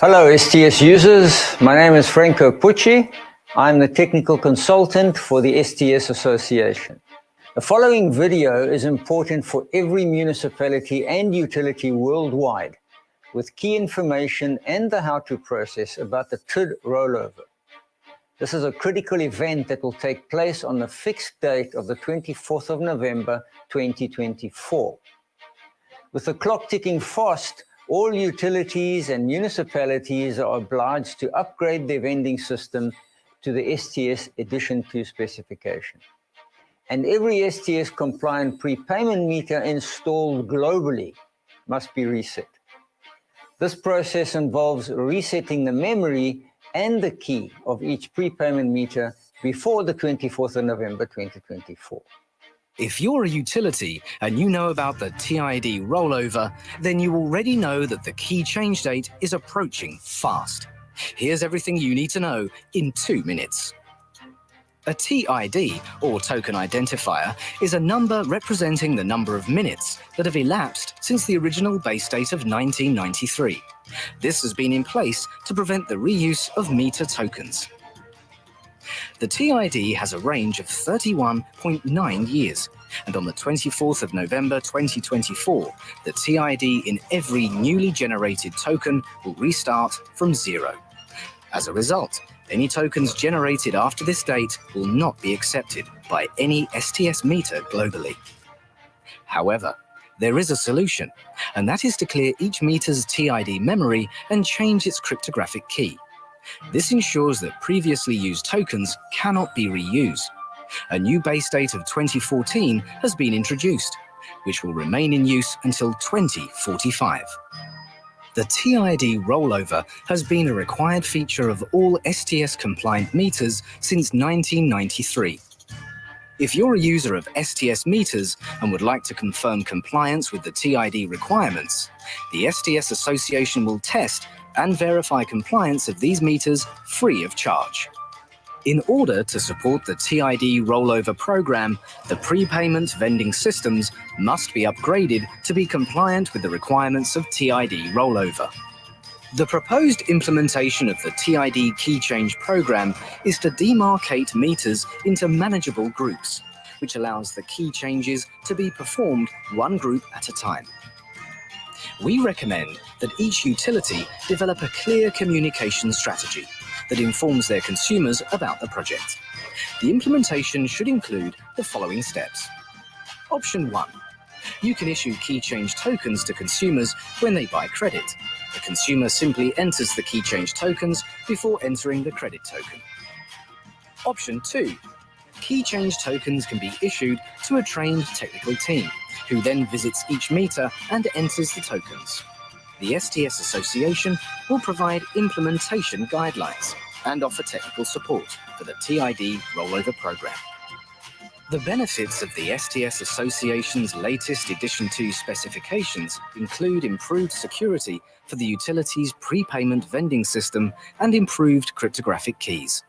Hello STS users, my name is Franco Pucci. I'm the technical consultant for the STS Association. The following video is important for every municipality and utility worldwide, with key information and the how-to process about the TID rollover. This is a critical event that will take place on the fixed date of the 24th of November 2024. With the clock ticking fast, all utilities and municipalities are obliged to upgrade their vending system to the STS Edition 2 specification. And every STS-compliant prepayment meter installed globally must be reset. This process involves resetting the memory and the key of each prepayment meter before the 24th of November 2024. If you're a utility and you know about the TID rollover, then you already know that the key change date is approaching fast. Here's everything you need to know in 2 minutes. A TID, or token identifier, is a number representing the number of minutes that have elapsed since the original base date of 1993. This has been in place to prevent the reuse of meter tokens. The TID has a range of 31.9 years, and on the 24th of November 2024, the TID in every newly generated token will restart from 0. As a result, any tokens generated after this date will not be accepted by any STS meter globally. However, there is a solution, and that is to clear each meter's TID memory and change its cryptographic key. This ensures that previously used tokens cannot be reused. A new base date of 2014 has been introduced, which will remain in use until 2045. The TID rollover has been a required feature of all STS-compliant meters since 1993. If you're a user of STS meters and would like to confirm compliance with the TID requirements, the STS Association will test and verify compliance of these meters free of charge. In order to support the TID rollover program, the prepayment vending systems must be upgraded to be compliant with the requirements of TID rollover. The proposed implementation of the TID key change program is to demarcate meters into manageable groups. which allows the key changes to be performed one group at a time. We recommend that each utility develop a clear communication strategy that informs their consumers about the project. The implementation should include the following steps. Option 1. You can issue key change tokens to consumers when they buy credit. The consumer simply enters the key change tokens before entering the credit token. Option 2. Key change tokens can be issued to a trained technical team, who then visits each meter and enters the tokens. The STS Association will provide implementation guidelines and offer technical support for the TID rollover program. The benefits of the STS Association's latest Edition 2 specifications include improved security for the utility's prepayment vending system and improved cryptographic keys,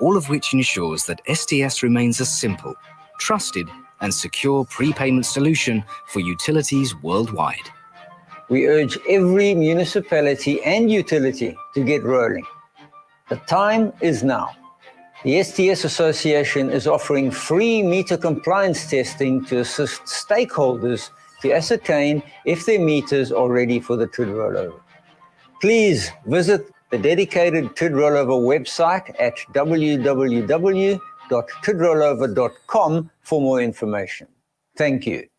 all of which ensures that STS remains a simple, trusted, and secure prepayment solution for utilities worldwide. We urge every municipality and utility to get rolling. The time is now. The STS Association is offering free meter compliance testing to assist stakeholders to ascertain if their meters are ready for the TID rollover. Please visit the dedicated TID rollover website at www.tidrollover.com for more information. Thank you.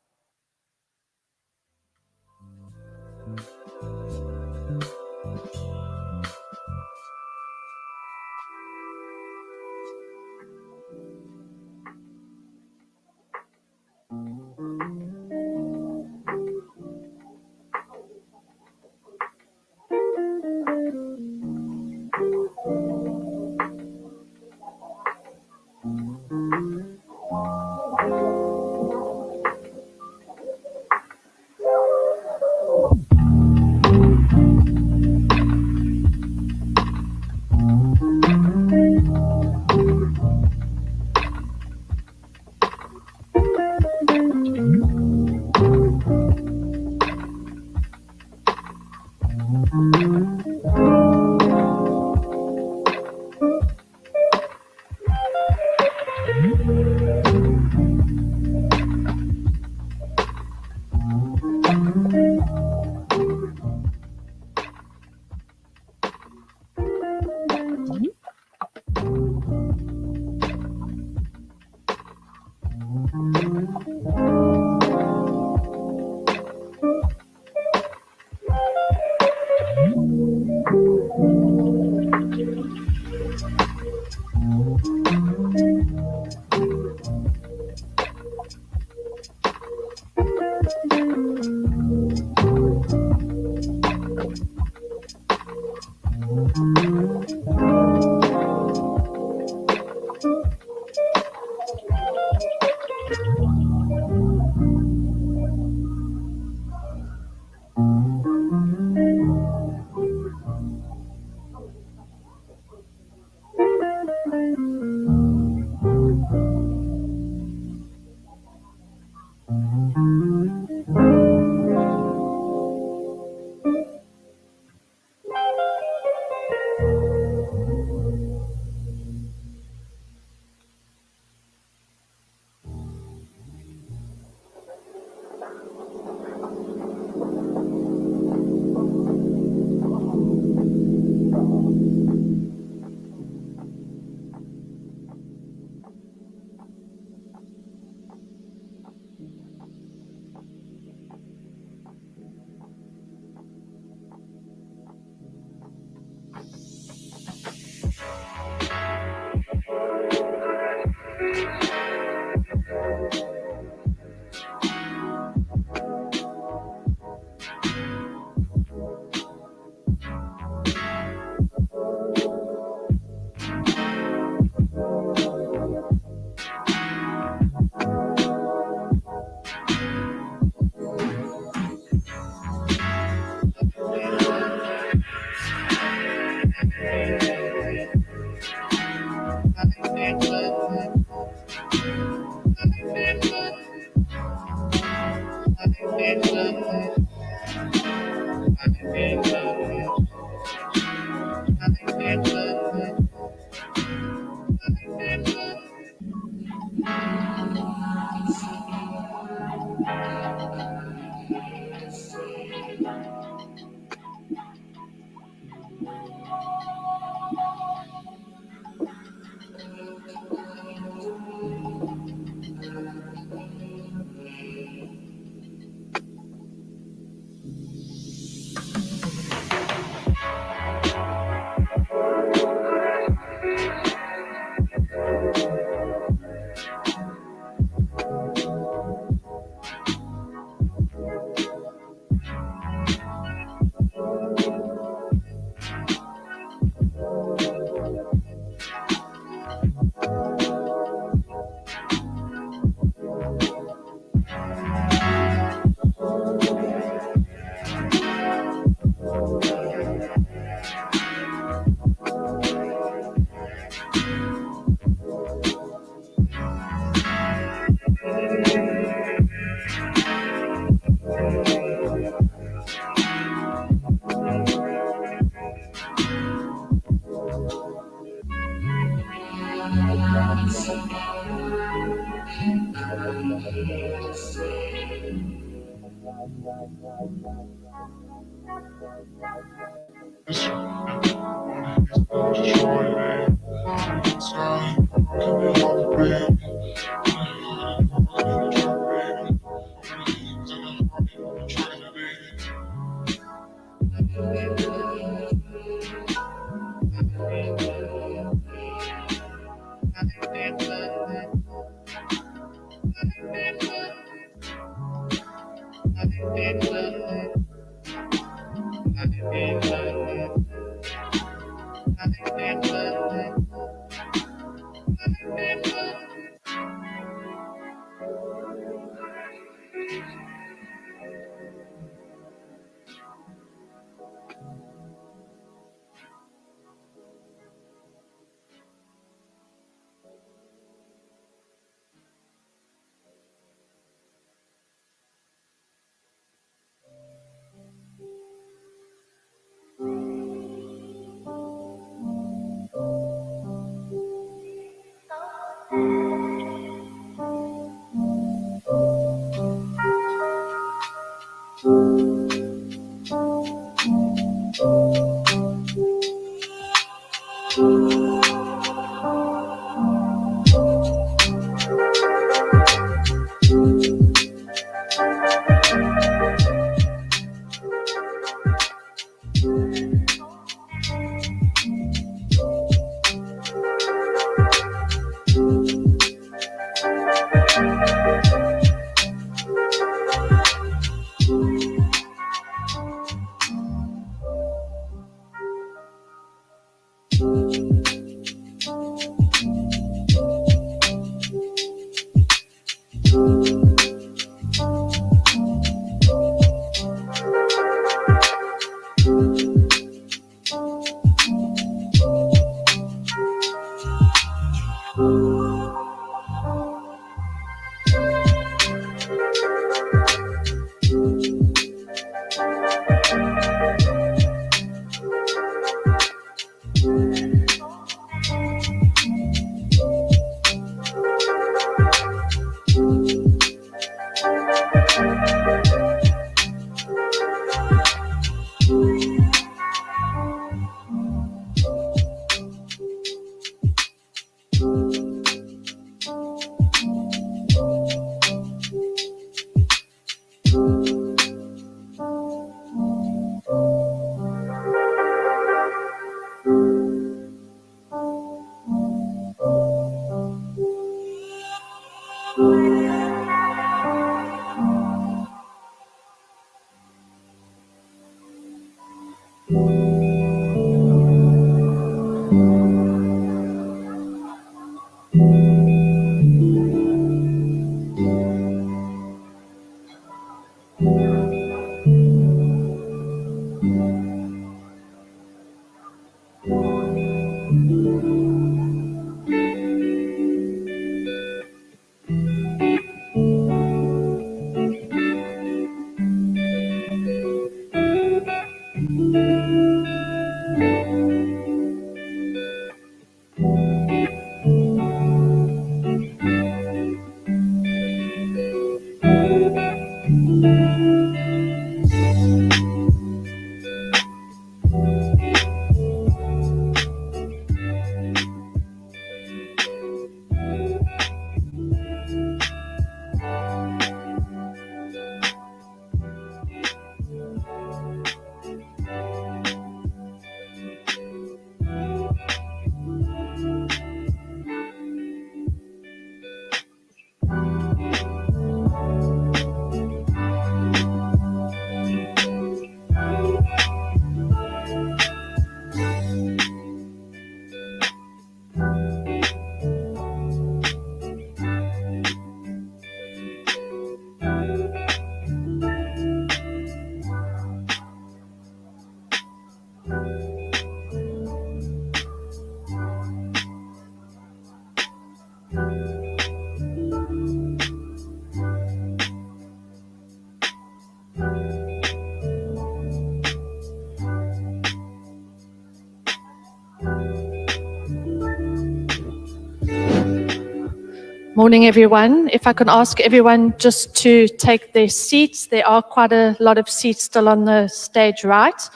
Morning, everyone. If I can ask everyone just to take their seats. There are quite a lot of seats still on the stage right.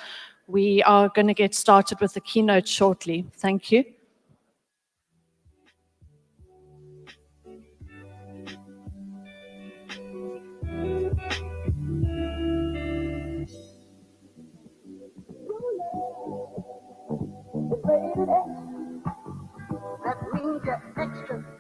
We are going to get started with the keynote shortly. Thank you. That means you're extra.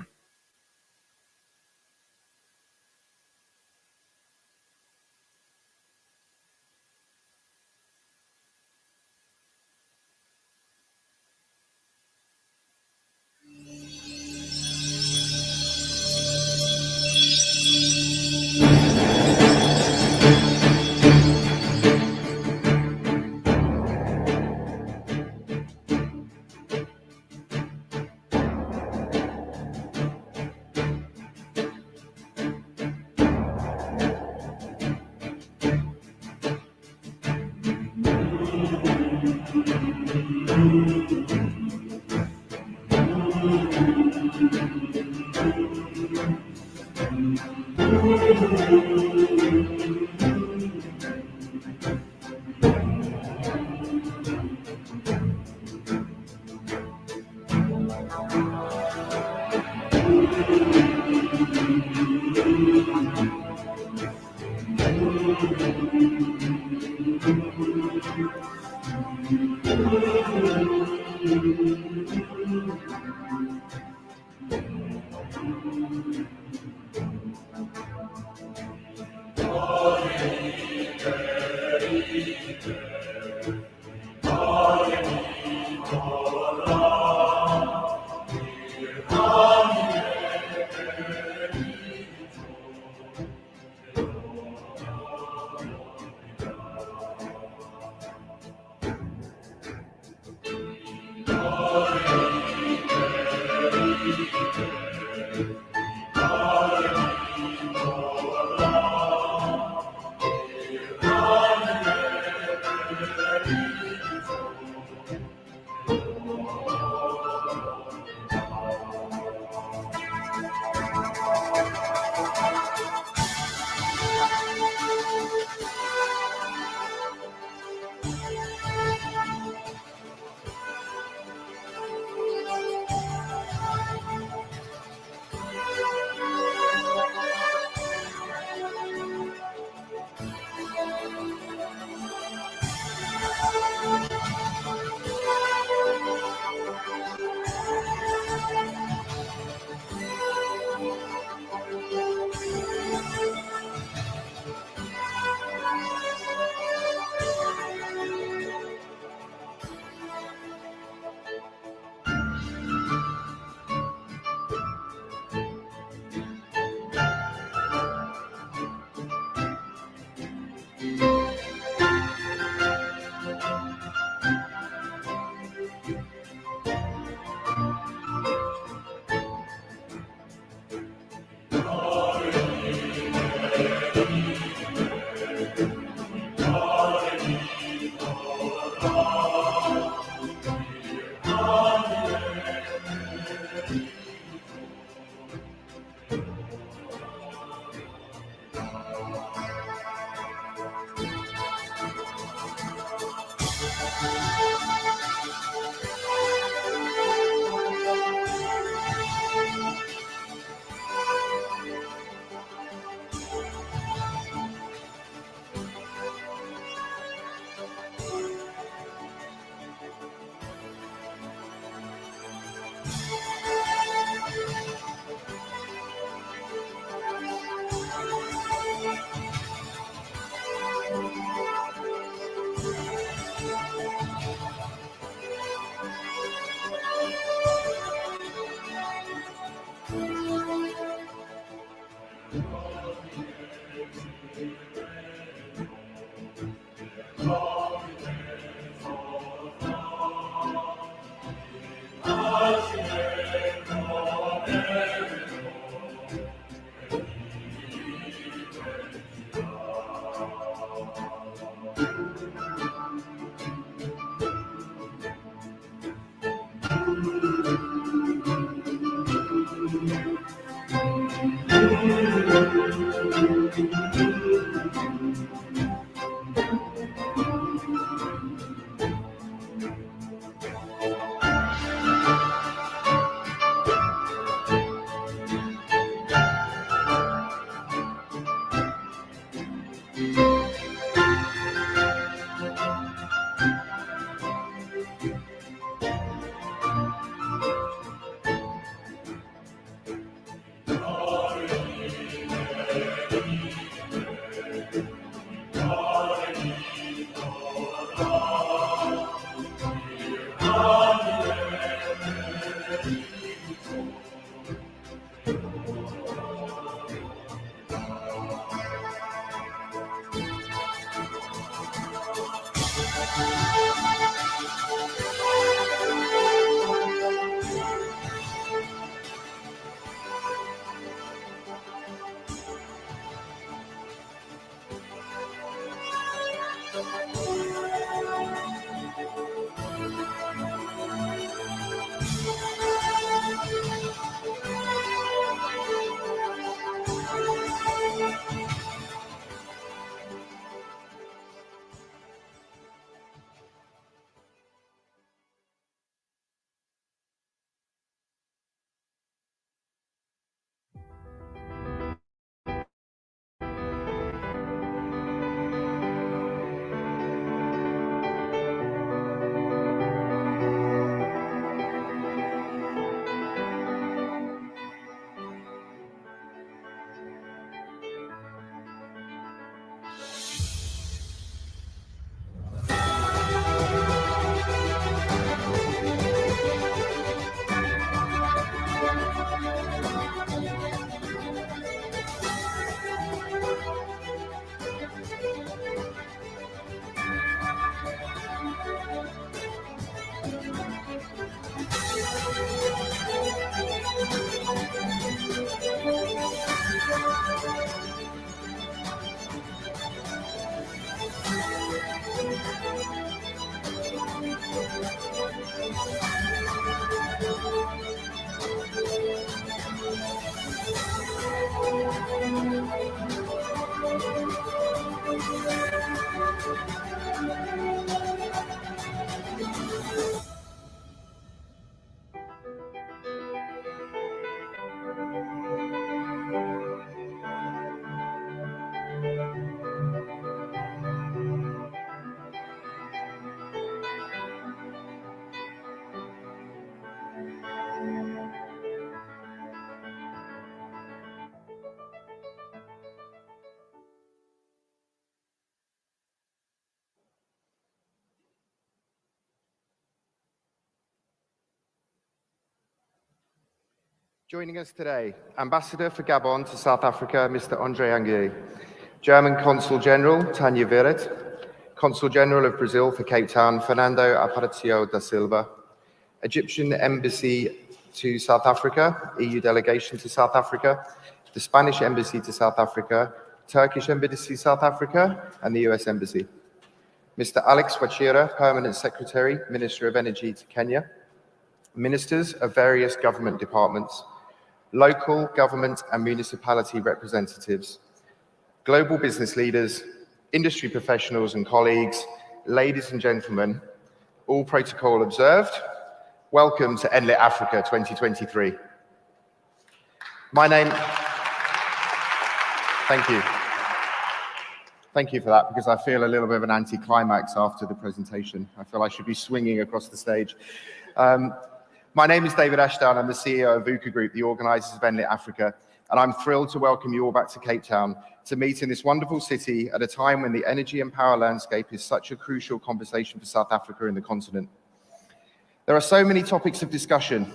Joining us today, Ambassador for Gabon to South Africa, Mr. Andre Anguille, German Consul General, Tanya Viret, Consul General of Brazil for Cape Town, Fernando Aparicio da Silva, Egyptian Embassy to South Africa, EU Delegation to South Africa, the Spanish Embassy to South Africa, Turkish Embassy to South Africa, and the US Embassy. Mr. Alex Wachira, Permanent Secretary, Minister of Energy to Kenya, ministers of various government departments, local government and municipality representatives, global business leaders, industry professionals and colleagues, ladies and gentlemen, all protocol observed, welcome to Enlit Africa 2023. Thank you. Thank you for that, because I feel a little bit of an anticlimax after the presentation. I feel I should be swinging across the stage. My name is David Ashdown. I'm the CEO of VUCA Group, the organisers of Enlit Africa, and I'm thrilled to welcome you all back to Cape Town to meet in this wonderful city at a time when the energy and power landscape is such a crucial conversation for South Africa and the continent. There are so many topics of discussion.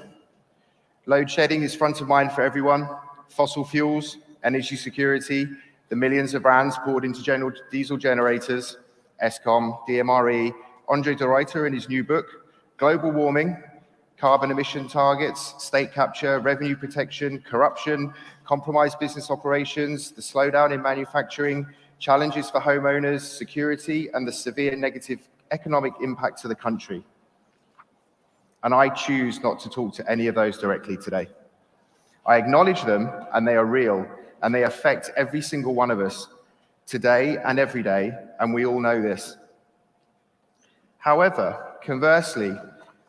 Load shedding is front of mind for everyone, fossil fuels, energy security, the millions of rands poured into general diesel generators, Eskom, DMRE, Andre de Ruyter in his new book, global warming, carbon emission targets, state capture, revenue protection, corruption, compromised business operations, the slowdown in manufacturing, challenges for homeowners, security, and the severe negative economic impact to the country. And I choose not to talk to any of those directly today. I acknowledge them, and they are real, and they affect every single one of us today and every day, and we all know this. However, conversely,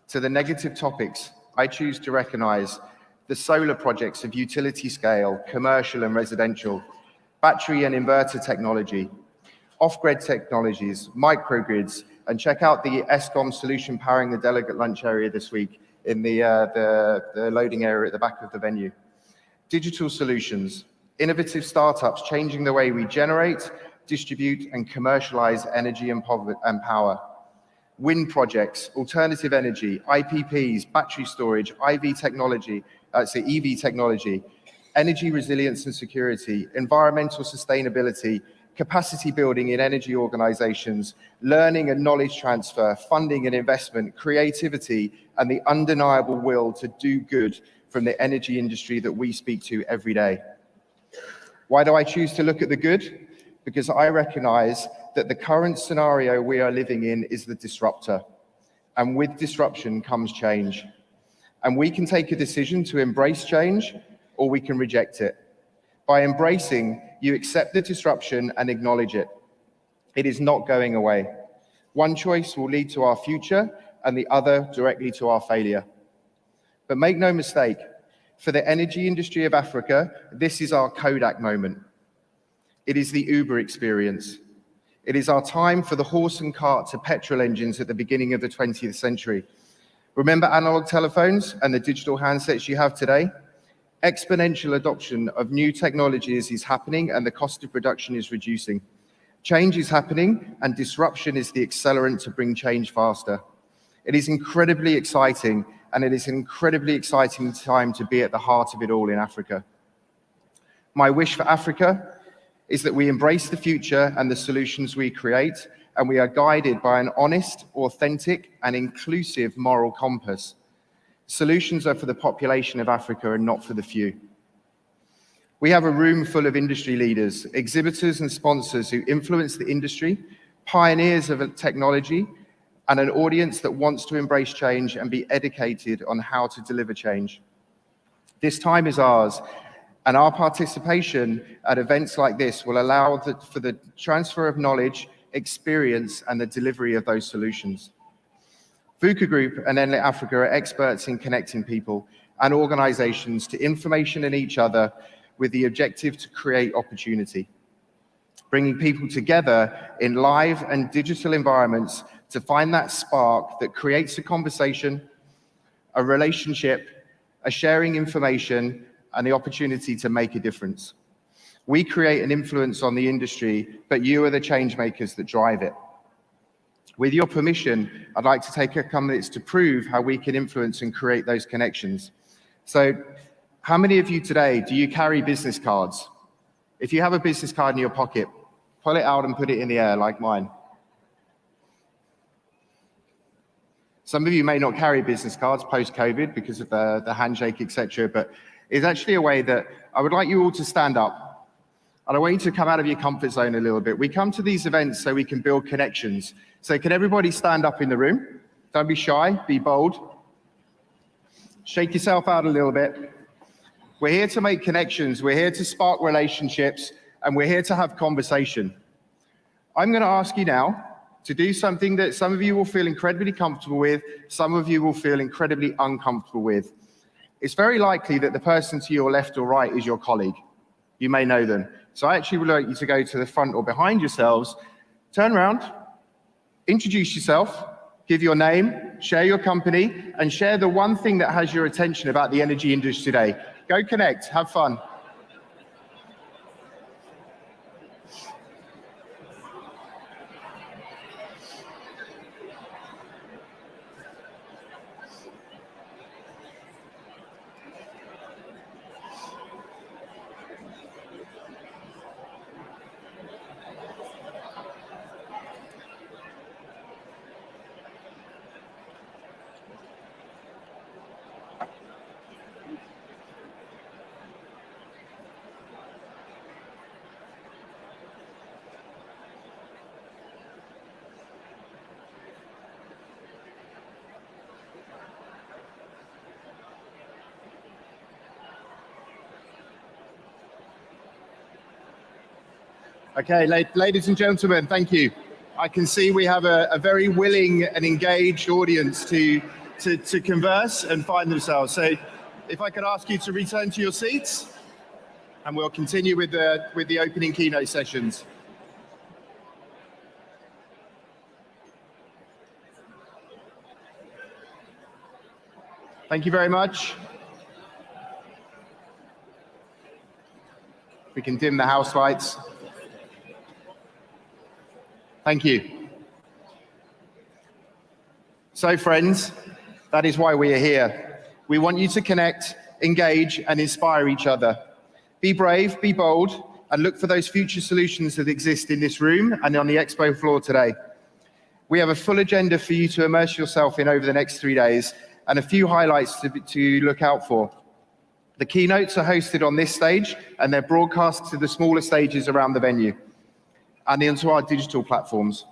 to the negative topics, I choose to recognize the solar projects of utility scale, commercial and residential, battery and inverter technology, off-grid technologies, microgrids, and check out the Eskom solution powering the delegate lunch area this week in the loading area at the back of the venue. Digital solutions, innovative startups changing the way we generate, distribute, and commercialize energy and power. Wind projects, alternative energy, IPPs, battery storage, EV technology, energy resilience and security, environmental sustainability, capacity building in energy organizations, learning and knowledge transfer, funding and investment, creativity, and the undeniable will to do good from the energy industry that we speak to every day. Why do I choose to look at the good? Because I recognize that the current scenario we are living in is the disruptor. And with disruption comes change. And we can take a decision to embrace change, or we can reject it. By embracing, you accept the disruption and acknowledge it. It is not going away. One choice will lead to our future, and the other directly to our failure. But make no mistake, for the energy industry of Africa, this is our Kodak moment. It is the Uber experience. It is our time for the horse and cart to petrol engines at the beginning of the 20th century. Remember analog telephones and the digital handsets you have today? Exponential adoption of new technologies is happening, and the cost of production is reducing. Change is happening, and disruption is the accelerant to bring change faster. It is incredibly exciting, and it is an incredibly exciting time to be at the heart of it all in Africa. My wish for Africa is that we embrace the future and the solutions we create, and we are guided by an honest, authentic, and inclusive moral compass. Solutions are for the population of Africa and not for the few. We have a room full of industry leaders, exhibitors, and sponsors who influence the industry, pioneers of technology, and an audience that wants to embrace change and be educated on how to deliver change. This time is ours, and our participation at events like this will allow for the transfer of knowledge, experience, and the delivery of those solutions. VUCA Group and Enlit Africa are experts in connecting people and organizations to information and each other with the objective to create opportunity, bringing people together in live and digital environments to find that spark that creates a conversation, a relationship, a sharing information, and the opportunity to make a difference. We create an influence on the industry, but you are the change makers that drive it. With your permission, I'd like to take a couple minutes to prove how we can influence and create those connections. So, how many of you today, do you carry business cards? If you have a business card in your pocket, pull it out and put it in the air like mine. Some of you may not carry business cards post-COVID because of the handshake, etc., but it's actually a way that I would like you all to stand up. And I want you to come out of your comfort zone a little bit. We come to these events so we can build connections. So can everybody stand up in the room? Don't be shy, be bold. Shake yourself out a little bit. We're here to make connections. We're here to spark relationships, and we're here to have conversation. I'm going to ask you now to do something that some of you will feel incredibly comfortable with, some of you will feel incredibly uncomfortable with. It's very likely that the person to your left or right is your colleague. You may know them. So I actually would like you to go to the front or behind yourselves, turn around, introduce yourself, give your name, share your company, and share the one thing that has your attention about the energy industry today. Go connect, have fun. Okay, ladies and gentlemen, thank you. I can see we have a very willing and engaged audience to converse and find themselves. So if I could ask you to return to your seats, and we'll continue with the opening keynote sessions. Thank you very much. We can dim the house lights. Thank you. So friends, that is why we are here. We want you to connect, engage, and inspire each other. Be brave, be bold, and look for those future solutions that exist in this room and on the expo floor today. We have a full agenda for you to immerse yourself in over the next 3 days, and a few highlights to look out for. The keynotes are hosted on this stage, and they're broadcast to the smaller stages around the venue and onto our digital platforms.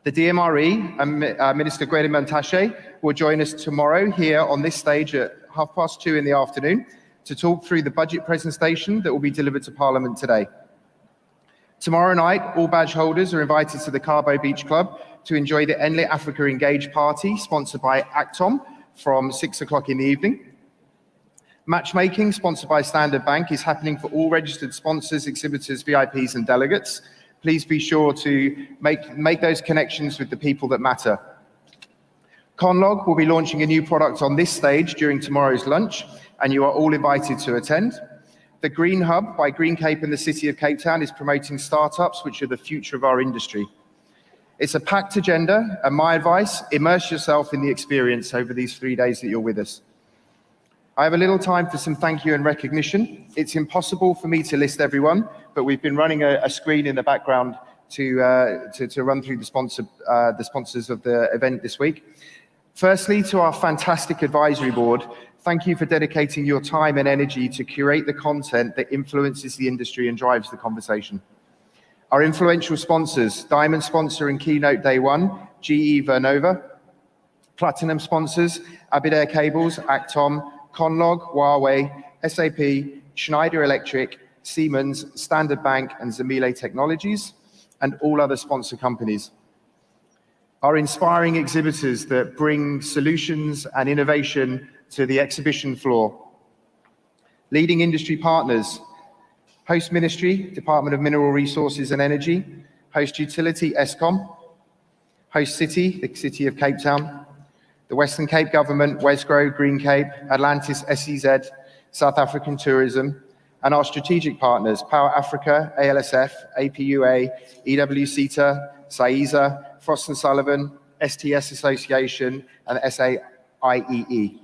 The DMRE and Minister Gwede Mantashe will join us tomorrow here on this stage at 2:30 in the afternoon to talk through the budget presentation that will be delivered to Parliament today. Tomorrow night, all badge holders are invited to the Cabo Beach Club to enjoy the Enlit Africa Engage Party, sponsored by Actom, from 6 o'clock in the evening. Matchmaking, sponsored by Standard Bank, is happening for all registered sponsors, exhibitors, VIPs, and delegates. Please be sure to make those connections with the people that matter. Conlog will be launching a new product on this stage during tomorrow's lunch, and you are all invited to attend. The Green Hub by Green Cape in the city of Cape Town is promoting startups, which are the future of our industry. It's a packed agenda, and my advice, immerse yourself in the experience over these 3 days that you're with us. I have a little time for some thank you and recognition. It's impossible for me to list everyone, but we've been running a screen in the background to run through the sponsors of the event this week. Firstly, to our fantastic advisory board, thank you for dedicating your time and energy to curate the content that influences the industry and drives the conversation. Our influential sponsors, Diamond sponsor and Keynote Day 1, GE Vernova. Platinum sponsors, Abidair Cables, Actom, Conlog, Huawei, SAP, Schneider Electric, Siemens, Standard Bank, and Zamile Technologies, and all other sponsor companies. Our inspiring exhibitors that bring solutions and innovation to the exhibition floor. Leading industry partners, Host Ministry, Department of Mineral Resources and Energy, Host Utility, Eskom, Host City, the City of Cape Town, the Western Cape Government, Wesgrow, Green Cape, Atlantis, SEZ, South African Tourism, and our strategic partners, Power Africa, ALSF, APUA, EWCETA, SAISA, Frost & Sullivan, STS Association, and SAIEE.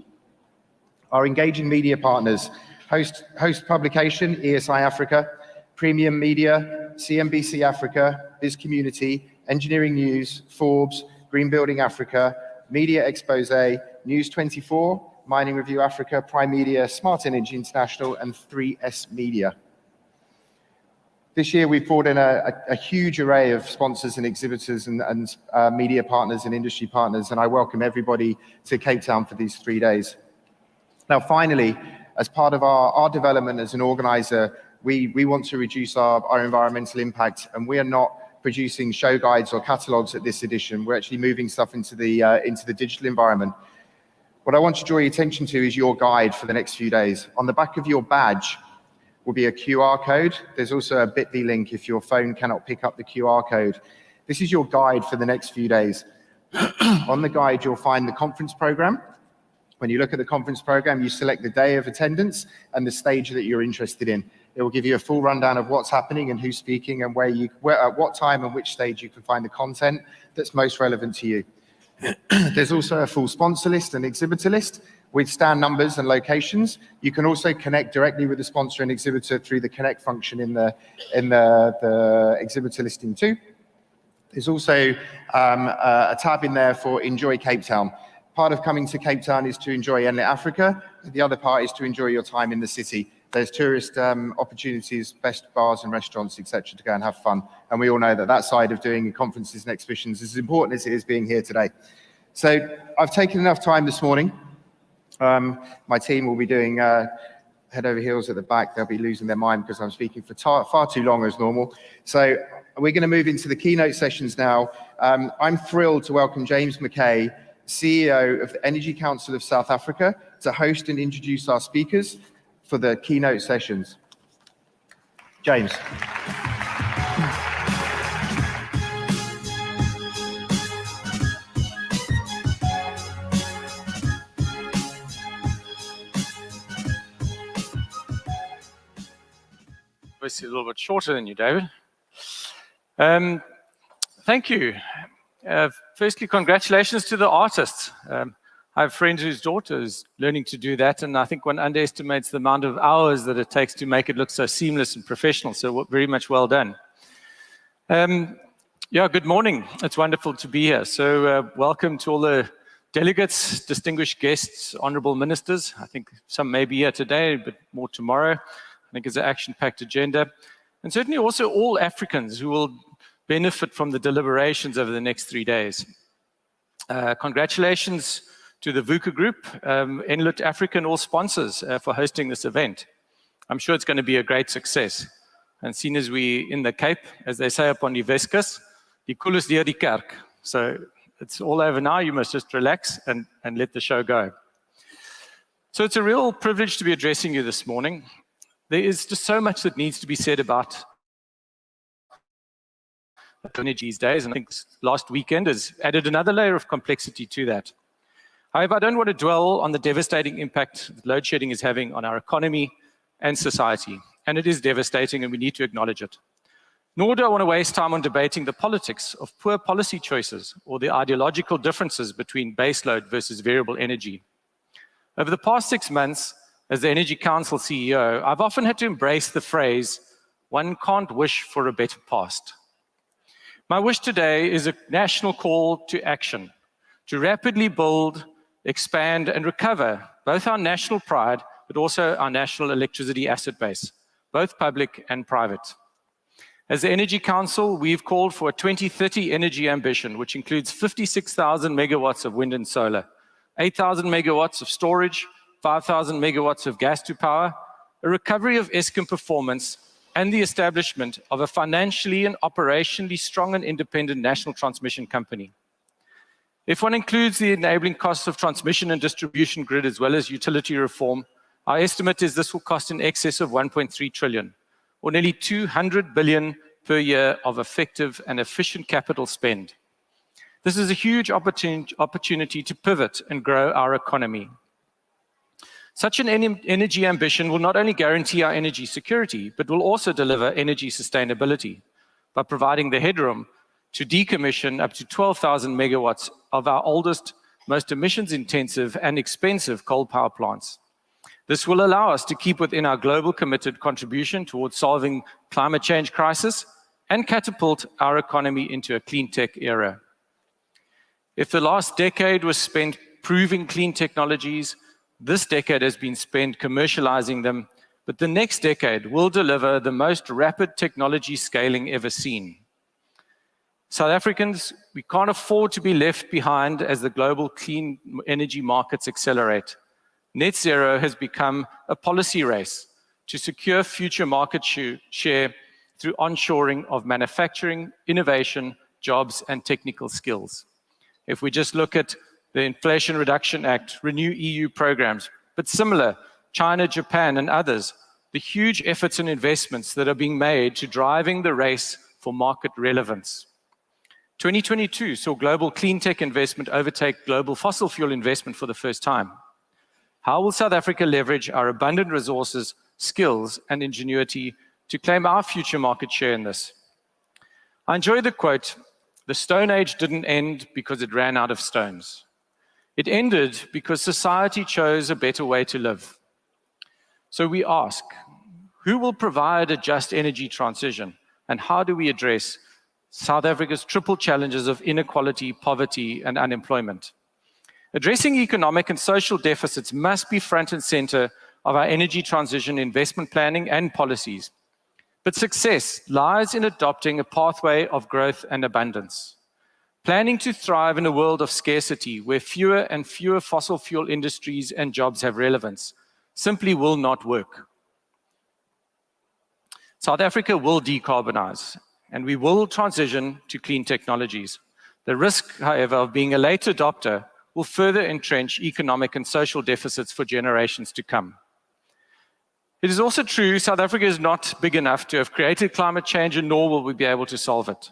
Our engaging media partners, Host Publication, ESI Africa, Premium Media, CNBC Africa, Biz Community, Engineering News, Forbes, Green Building Africa, Media Expose, News 24, Mining Review Africa, Prime Media, Smart Energy International, and 3S Media. This year, we've brought in a huge array of sponsors and exhibitors and media partners and industry partners, and I welcome everybody to Cape Town for these 3 days. Now, finally, as part of our development as an organizer, we want to reduce our environmental impact, and we are not producing show guides or catalogs at this edition. We're actually moving stuff into the digital environment. What I want to draw your attention to is your guide for the next few days. On the back of your badge will be a QR code. There's also a bit.ly link if your phone cannot pick up the QR code. This is your guide for the next few days. On the guide, you'll find the conference program. When you look at the conference program, you select the day of attendance and the stage that you're interested in. It will give you a full rundown of what's happening and who's speaking and at what time and which stage you can find the content that's most relevant to you. There's also a full sponsor list and exhibitor list with stand numbers and locations. You can also connect directly with the sponsor and exhibitor through the connect function in the exhibitor listing too. There's also a tab in there for Enjoy Cape Town. Part of coming to Cape Town is to enjoy Enlit Africa. The other part is to enjoy your time in the city. There's tourist opportunities, best bars and restaurants, etc., to go and have fun. And we all know that that side of doing conferences and exhibitions is as important as it is being here today. So I've taken enough time this morning. My team will be doing head over heels at the back, they'll be losing their mind because I'm speaking for far too long as normal. So we're going to move into the keynote sessions now. I'm thrilled to welcome James McKay, CEO of the Energy Council of South Africa, to host and introduce our speakers for the keynote sessions. James. Obviously a little bit shorter than you, David. Thank you. Firstly, congratulations to the artists. I have a friend whose daughter is learning to do that, and I think one underestimates the amount of hours that it takes to make it look so seamless and professional, so very much well done. Yeah, good morning. It's wonderful to be here. So welcome to all the delegates, distinguished guests, honorable ministers. I think some may be here today, but more tomorrow. I think it's an action-packed agenda. And certainly also all Africans who will benefit from the deliberations over the next 3 days. Congratulations to the VUCA Group, Enlit Africa and all sponsors for hosting this event. I'm sure it's going to be a great success. And seeing as we in the Cape, as they say up on die Weskus, die koel is deur die kerk. So it's all over now, you must just relax and let the show go. So it's a real privilege to be addressing you this morning. There is just so much that needs to be said about energy these days, and I think last weekend has added another layer of complexity to that. However, I don't want to dwell on the devastating impact that load shedding is having on our economy and society, and it is devastating and we need to acknowledge it. Nor do I want to waste time on debating the politics of poor policy choices or the ideological differences between baseload versus variable energy. Over the past 6 months, as the Energy Council CEO, I've often had to embrace the phrase, "One can't wish for a better past." My wish today is a national call to action, to rapidly build, expand, and recover both our national pride, but also our national electricity asset base, both public and private. As the Energy Council, we've called for a 2030 energy ambition, which includes 56,000 megawatts of wind and solar, 8,000 megawatts of storage, 5,000 megawatts of gas to power, a recovery of Eskom performance, and the establishment of a financially and operationally strong and independent national transmission company. If one includes the enabling costs of transmission and distribution grid as well as utility reform, our estimate is this will cost in excess of 1.3 trillion, or nearly 200 billion per year of effective and efficient capital spend. This is a huge opportunity to pivot and grow our economy. Such an energy ambition will not only guarantee our energy security, but will also deliver energy sustainability by providing the headroom to decommission up to 12,000 megawatts of our oldest, most emissions-intensive and expensive coal power plants. This will allow us to keep within our global committed contribution towards solving climate change crisis and catapult our economy into a clean tech era. If the last decade was spent proving clean technologies, this decade has been spent commercializing them, but the next decade will deliver the most rapid technology scaling ever seen. South Africans, we can't afford to be left behind as the global clean energy markets accelerate. Net zero has become a policy race to secure future market share through onshoring of manufacturing, innovation, jobs, and technical skills. If we just look at the Inflation Reduction Act, Renew EU programs, but similar, China, Japan, and others, the huge efforts and investments that are being made to driving the race for market relevance. 2022 saw global clean tech investment overtake global fossil fuel investment for the first time. How will South Africa leverage our abundant resources, skills, and ingenuity to claim our future market share in this? I enjoy the quote, "The Stone Age didn't end because it ran out of stones. It ended because society chose a better way to live." So we ask, who will provide a just energy transition, and how do we address South Africa's triple challenges of inequality, poverty, and unemployment? Addressing economic and social deficits must be front and center of our energy transition investment planning and policies. But success lies in adopting a pathway of growth and abundance. Planning to thrive in a world of scarcity where fewer and fewer fossil fuel industries and jobs have relevance simply will not work. South Africa will decarbonize, and we will transition to clean technologies. The risk, however, of being a late adopter will further entrench economic and social deficits for generations to come. It is also true South Africa is not big enough to have created climate change, and nor will we be able to solve it.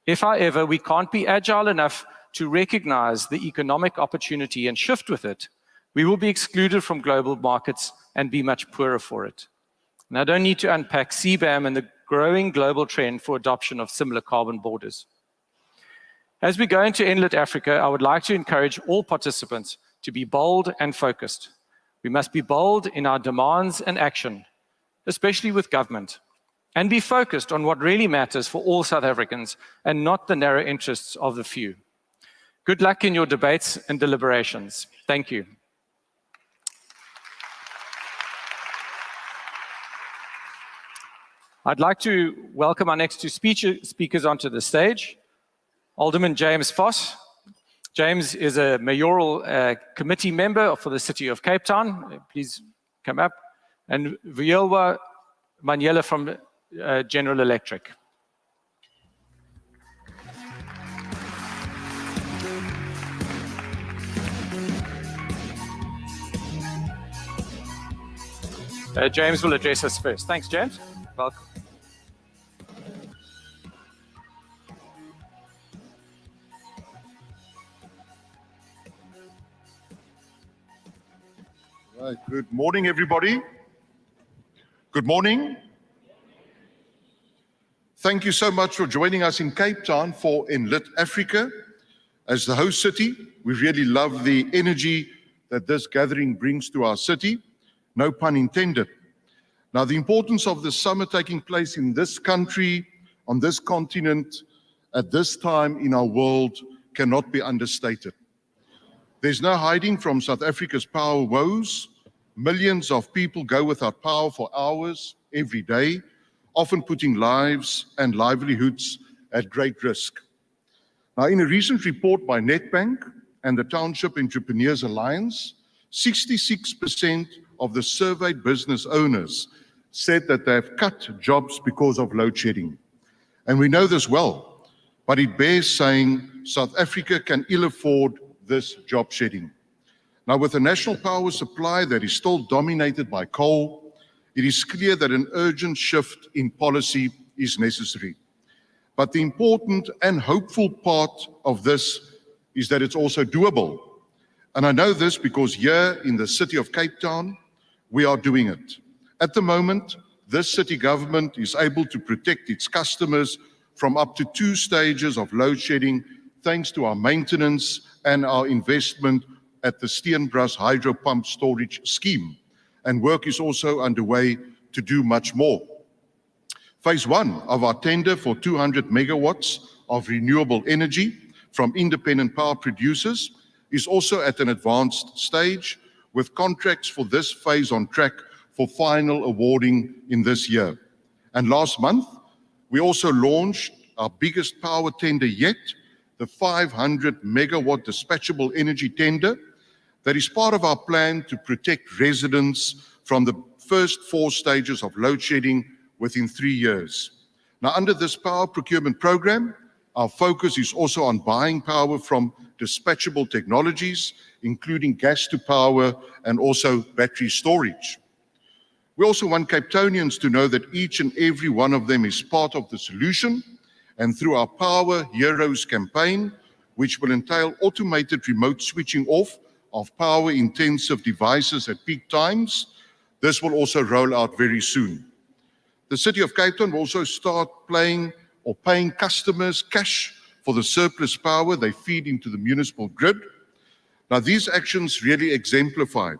If, however, we can't be agile enough to recognize the economic opportunity and shift with it, we will be excluded from global markets and be much poorer for it. And I don't need to unpack CBAM and the growing global trend for adoption of similar carbon borders. As we go into Enlit Africa, I would like to encourage all participants to be bold and focused. We must be bold in our demands and action, especially with government, and be focused on what really matters for all South Africans and not the narrow interests of the few. Good luck in your debates and deliberations. Thank you. I'd like to welcome our next two speakers onto the stage. Alderman James Vos. James is a mayoral committee member for the City of Cape Town. Please come up. And Viola Maniela from General Electric. James will address us first. Thanks, James. Welcome. Right. Good morning, everybody. Good morning. Thank you so much for joining us in Cape Town for Enlit Africa. As the host city, we really love the energy that this gathering brings to our city. No pun intended. Now, the importance of the summer taking place in this country, on this continent, at this time in our world cannot be understated. There's no hiding from South Africa's power woes. Millions of people go without power for hours every day, often putting lives and livelihoods at great risk. Now, in a recent report by Nedbank and the Township Entrepreneurs Alliance, 66% of the surveyed business owners said that they have cut jobs because of load shedding. And we know this well, but it bears saying South Africa can ill afford this job shedding. Now, with a national power supply that is still dominated by coal, it is clear that an urgent shift in policy is necessary. But the important and hopeful part of this is that it's also doable. And I know this because here in the city of Cape Town, we are doing it. At the moment, this city government is able to protect its customers from up to 2 stages of load shedding thanks to our maintenance and our investment at the Steenbras hydro pump storage scheme. And work is also underway to do much more. Phase 1 of our tender for 200 megawatts of renewable energy from independent power producers is also at an advanced stage, with contracts for this phase on track for final awarding in this year. And last month, we also launched our biggest power tender yet, the 500 megawatt dispatchable energy tender, that is part of our plan to protect residents from the first 4 stages of load shedding within 3 years. Now, under this power procurement program, our focus is also on buying power from dispatchable technologies, including gas to power and also battery storage. We also want Cape Townians to know that each and every one of them is part of the solution, and through our Power Heroes campaign, which will entail automated remote switching off of power-intensive devices at peak times, this will also roll out very soon. The City of Cape Town will also start paying customers cash for the surplus power they feed into the municipal grid. Now, these actions really exemplify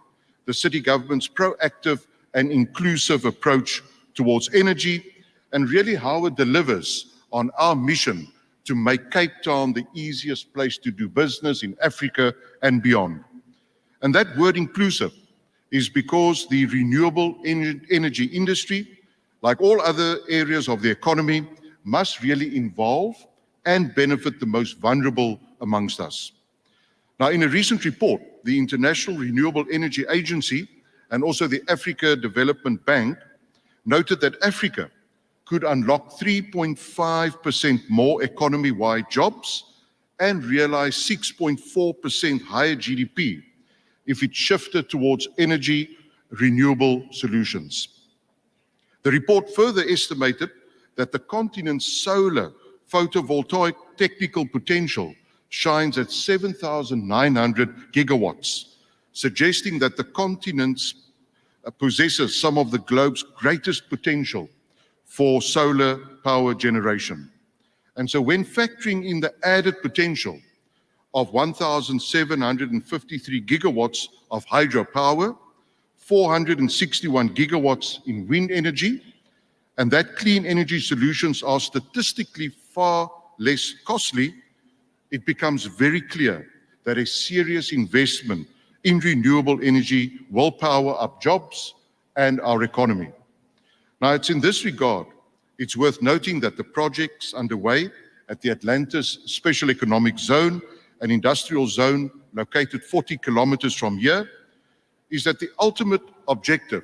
the city government's proactive and inclusive approach towards energy and really how it delivers on our mission to make Cape Town the easiest place to do business in Africa and beyond. And that word inclusive is because the renewable energy industry, like all other areas of the economy, must really involve and benefit the most vulnerable amongst us. Now, in a recent report, the International Renewable Energy Agency and also the Africa Development Bank noted that Africa could unlock 3.5% more economy-wide jobs and realize 6.4% higher GDP if it shifted towards energy renewable solutions. The report further estimated that the continent's solar photovoltaic technical potential shines at 7,900 gigawatts, suggesting that the continent possesses some of the globe's greatest potential for solar power generation. And so when factoring in the added potential of 1,753 gigawatts of hydropower, 461 gigawatts in wind energy, and that clean energy solutions are statistically far less costly, it becomes very clear that a serious investment in renewable energy will power up jobs and our economy. Now, it's in this regard, it's worth noting that the projects underway at the Atlantis Special Economic Zone, an industrial zone located 40 kilometers from here, is that the ultimate objective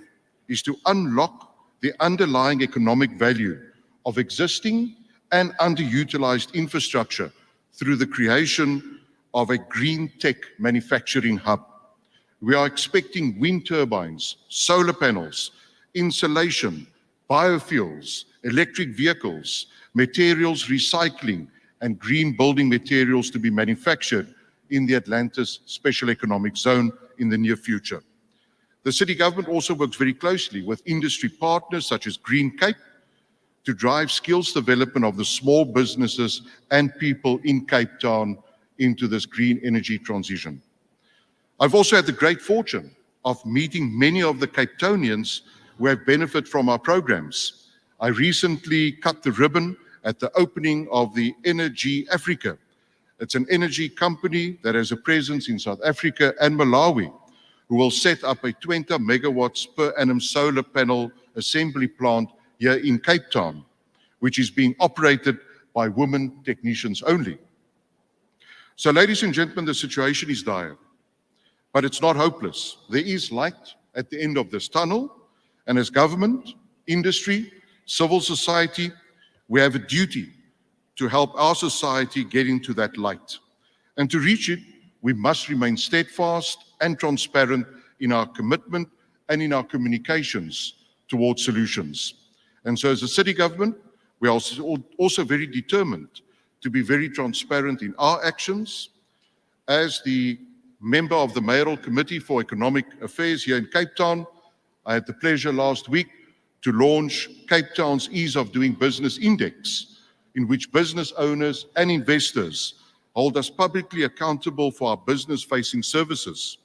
is to unlock the underlying economic value of existing and underutilized infrastructure through the creation of a green tech manufacturing hub. We are expecting wind turbines, solar panels, insulation, biofuels, electric vehicles, materials recycling, and green building materials to be manufactured in the Atlantis Special Economic Zone in the near future. The city government also works very closely with industry partners such as Green Cape to drive skills development of the small businesses and people in Cape Town into this green energy transition. I've also had the great fortune of meeting many of the Cape Townians who have benefited from our programs. I recently cut the ribbon at the opening of the Enlit Africa. It's an energy company that has a presence in South Africa and Malawi, who will set up a 20 megawatts per annum solar panel assembly plant here in Cape Town, which is being operated by women technicians only. So, ladies and gentlemen, the situation is dire, but it's not hopeless. There is light at the end of this tunnel, and as government, industry, civil society, we have a duty to help our society get into that light. And to reach it, we must remain steadfast and transparent in our commitment and in our communications towards solutions. And so as a city government, we are also very determined to be very transparent in our actions. As the member of the Mayoral Committee for Economic Affairs here in Cape Town, I had the pleasure last week to launch Cape Town's Ease of Doing Business Index, in which business owners and investors hold us publicly accountable for our business-facing services.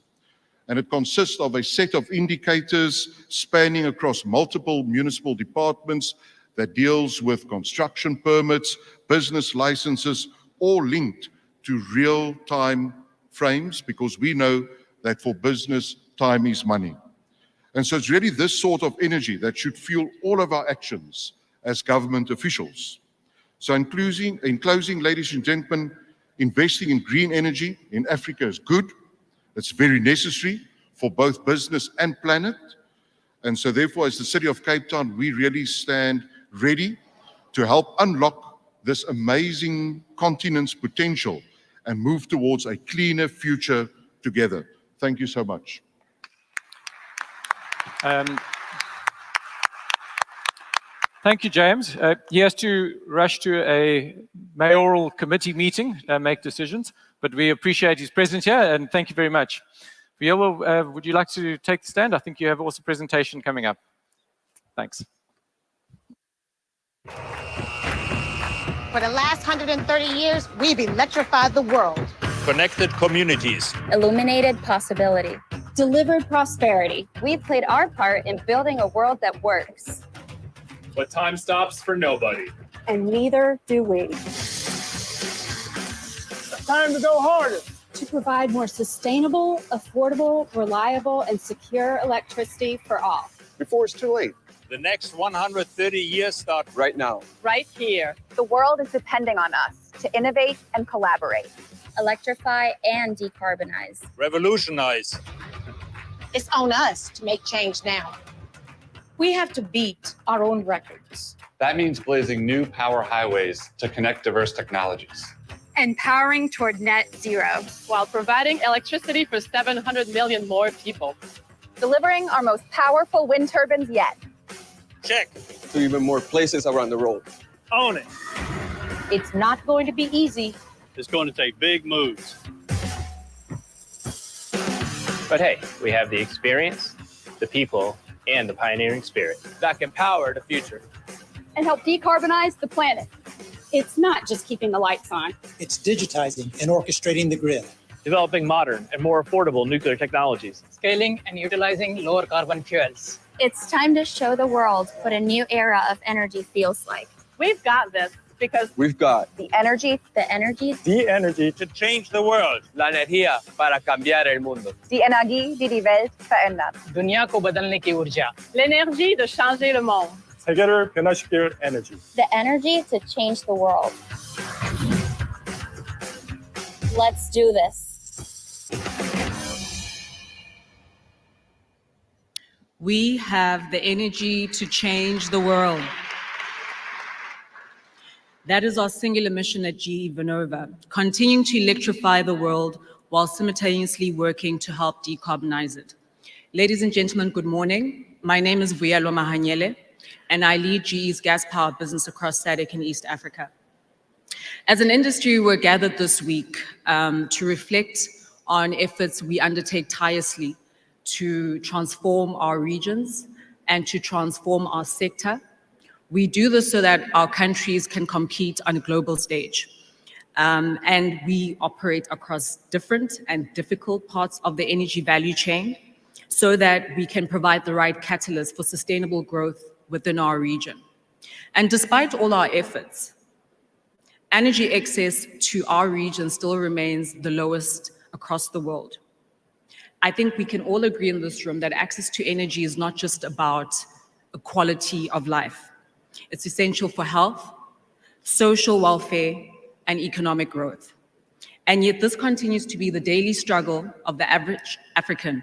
And it consists of a set of indicators spanning across multiple municipal departments that deals with construction permits, business licenses, all linked to real-time frames, because we know that for business, time is money. And so it's really this sort of energy that should fuel all of our actions as government officials. So in closing, ladies and gentlemen, investing in green energy in Africa is good. It's very necessary for both business and planet. And so therefore, as the City of Cape Town, we really stand ready to help unlock this amazing continent's potential and move towards a cleaner future together. Thank you so much. Thank you, James. He has to rush to a mayoral committee meeting and make decisions, but we appreciate his presence here, and thank you very much. Viola, would you like to take the stand? I think you have also a presentation coming up. Thanks. For the last 130 years, we've electrified the world. Connected communities. Illuminated possibility. Delivered prosperity. We've played our part in building a world that works. But time stops for nobody. And neither do we. It's time to go harder. To provide more sustainable, affordable, reliable, and secure electricity for all. Before it's too late. The next 130 years start right now. Right here. The world is depending on us to innovate and collaborate. Electrify and decarbonize. Revolutionize. It's on us to make change now. We have to beat our own records. That means blazing new power highways to connect diverse technologies. And powering toward net zero. While providing electricity for 700 million more people. Delivering our most powerful wind turbines yet. Check. To even more places around the world. Own it. It's not going to be easy. It's going to take big moves. But hey, we have the experience, the people, and the pioneering spirit that can power the future. And help decarbonize the planet. It's not just keeping the lights on. It's digitizing and orchestrating the grid. Developing modern and more affordable nuclear technologies. Scaling and utilizing lower carbon fuels. It's time to show the world what a new era of energy feels like. We've got this because We've got The energy the energy To change the world. la energía para cambiar el mundo. die Energie, die die Welt verändert. दुनिया को बदलने की ऊर्जा. l'énergie de changer le monde. Together, Pinashkir Energy. The energy to change the world. Let's do this. We have the energy to change the world. That is our singular mission at GE Vernova, continuing to electrify the world while simultaneously working to help decarbonize it. Ladies and gentlemen, good morning. My name is Vuyelwa Mahanyele, and I lead GE's gas power business across SADC and East Africa. As an industry, we're gathered this week to reflect on efforts we undertake tirelessly to transform our regions and to transform our sector. We do this so that our countries can compete on a global stage. And we operate across different and difficult parts of the energy value chain so that we can provide the right catalyst for sustainable growth within our region. And despite all our efforts, energy access to our region still remains the lowest across the world. I think we can all agree in this room that access to energy is not just about a quality of life. It's essential for health, social welfare, and economic growth. And yet this continues to be the daily struggle of the average African.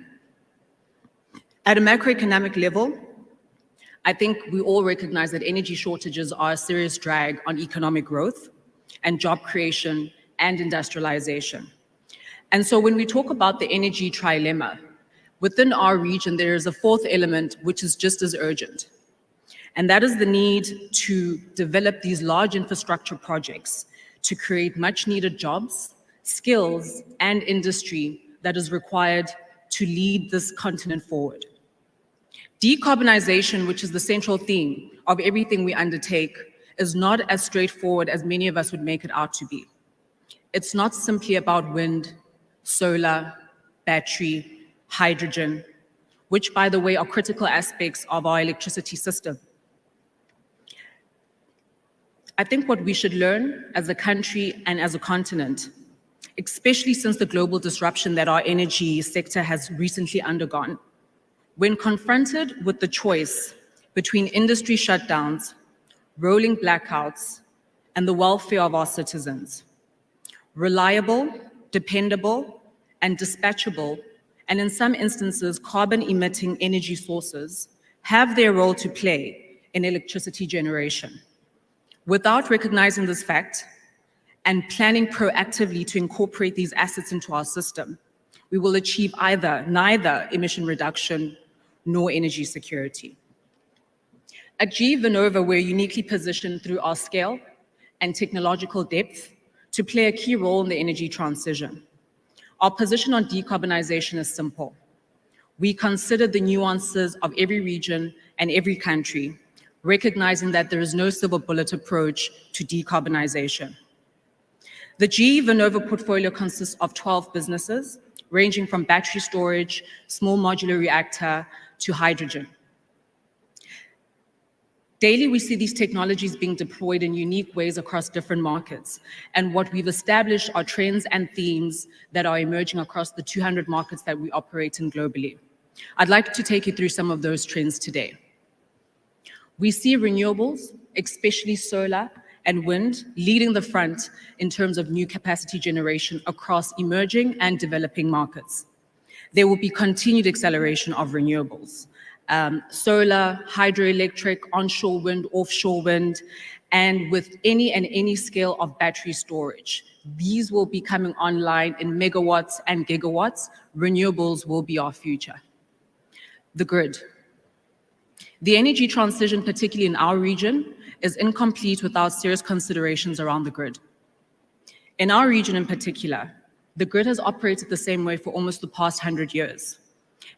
At a macroeconomic level, I think we all recognize that energy shortages are a serious drag on economic growth and job creation and industrialization. And so when we talk about the energy trilemma, within our region, there is a fourth element which is just as urgent. And that is the need to develop these large infrastructure projects to create much needed jobs, skills, and industry that is required to lead this continent forward. Decarbonization, which is the central theme of everything we undertake, is not as straightforward as many of us would make it out to be. It's not simply about wind, solar, battery, hydrogen, which, by the way, are critical aspects of our electricity system. I think what we should learn as a country and as a continent, especially since the global disruption that our energy sector has recently undergone, when confronted with the choice between industry shutdowns, rolling blackouts, and the welfare of our citizens, reliable, dependable, and dispatchable, and in some instances, carbon-emitting energy sources have their role to play in electricity generation. Without recognizing this fact and planning proactively to incorporate these assets into our system, we will achieve neither emission reduction nor energy security. At GE Vernova, we're uniquely positioned through our scale and technological depth to play a key role in the energy transition. Our position on decarbonization is simple. We consider the nuances of every region and every country, recognizing that there is no silver bullet approach to decarbonization. The GE Vernova portfolio consists of 12 businesses, ranging from battery storage, small modular reactor, to hydrogen. Daily, we see these technologies being deployed in unique ways across different markets. And what we've established are trends and themes that are emerging across the 200 markets that we operate in globally. I'd like to take you through some of those trends today. We see renewables, especially solar and wind, leading the front in terms of new capacity generation across emerging and developing markets. There will be continued acceleration of renewables. Solar, hydroelectric, onshore wind, offshore wind, and with any scale of battery storage. These will be coming online in megawatts and gigawatts. Renewables will be our future. The grid. The energy transition, particularly in our region, is incomplete without serious considerations around the grid. In our region in particular, the grid has operated the same way for almost the past 100 years.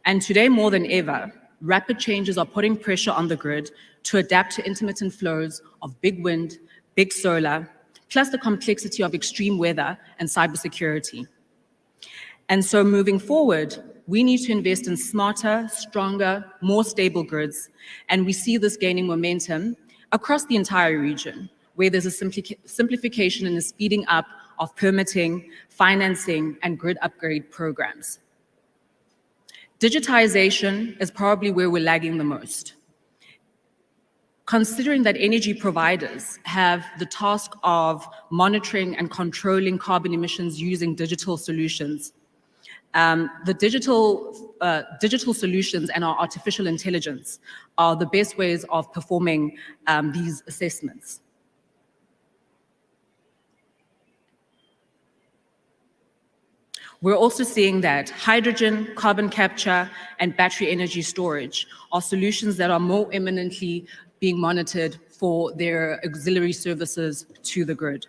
And today, more than ever, rapid changes are putting pressure on the grid to adapt to intermittent flows of big wind, big solar, plus the complexity of extreme weather and cybersecurity. And so moving forward, we need to invest in smarter, stronger, more stable grids. And we see this gaining momentum across the entire region, where there's a simplification and a speeding up of permitting, financing, and grid upgrade programs. Digitization is probably where we're lagging the most. Considering that energy providers have the task of monitoring and controlling carbon emissions using digital solutions, the digital solutions and our artificial intelligence are the best ways of performing these assessments. We're also seeing that hydrogen, carbon capture, and battery energy storage are solutions that are more eminently being monitored for their auxiliary services to the grid.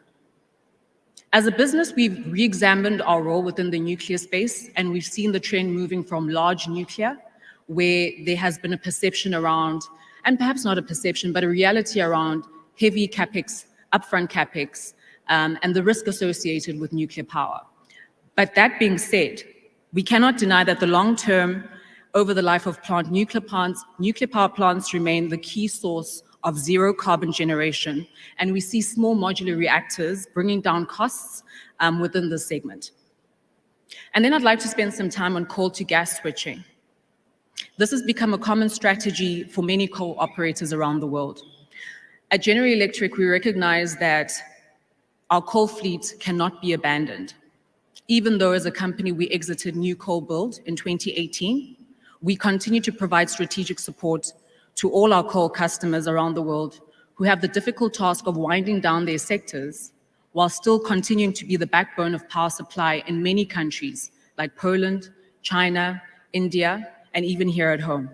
As a business, we've re-examined our role within the nuclear space, and we've seen the trend moving from large nuclear, where there has been a perception around, and perhaps not a perception, but a reality around heavy capex, upfront capex, and the risk associated with nuclear power. But that being said, we cannot deny that the long-term, over the life of plant, nuclear power plants remain the key source of zero carbon generation, and we see small modular reactors bringing down costs within this segment. And then I'd like to spend some time on coal to gas switching. This has become a common strategy for many coal operators around the world. At General Electric, we recognize that our coal fleet cannot be abandoned. Even though as a company we exited new coal build in 2018, we continue to provide strategic support to all our coal customers around the world who have the difficult task of winding down their sectors while still continuing to be the backbone of power supply in many countries like Poland, China, India, and even here at home.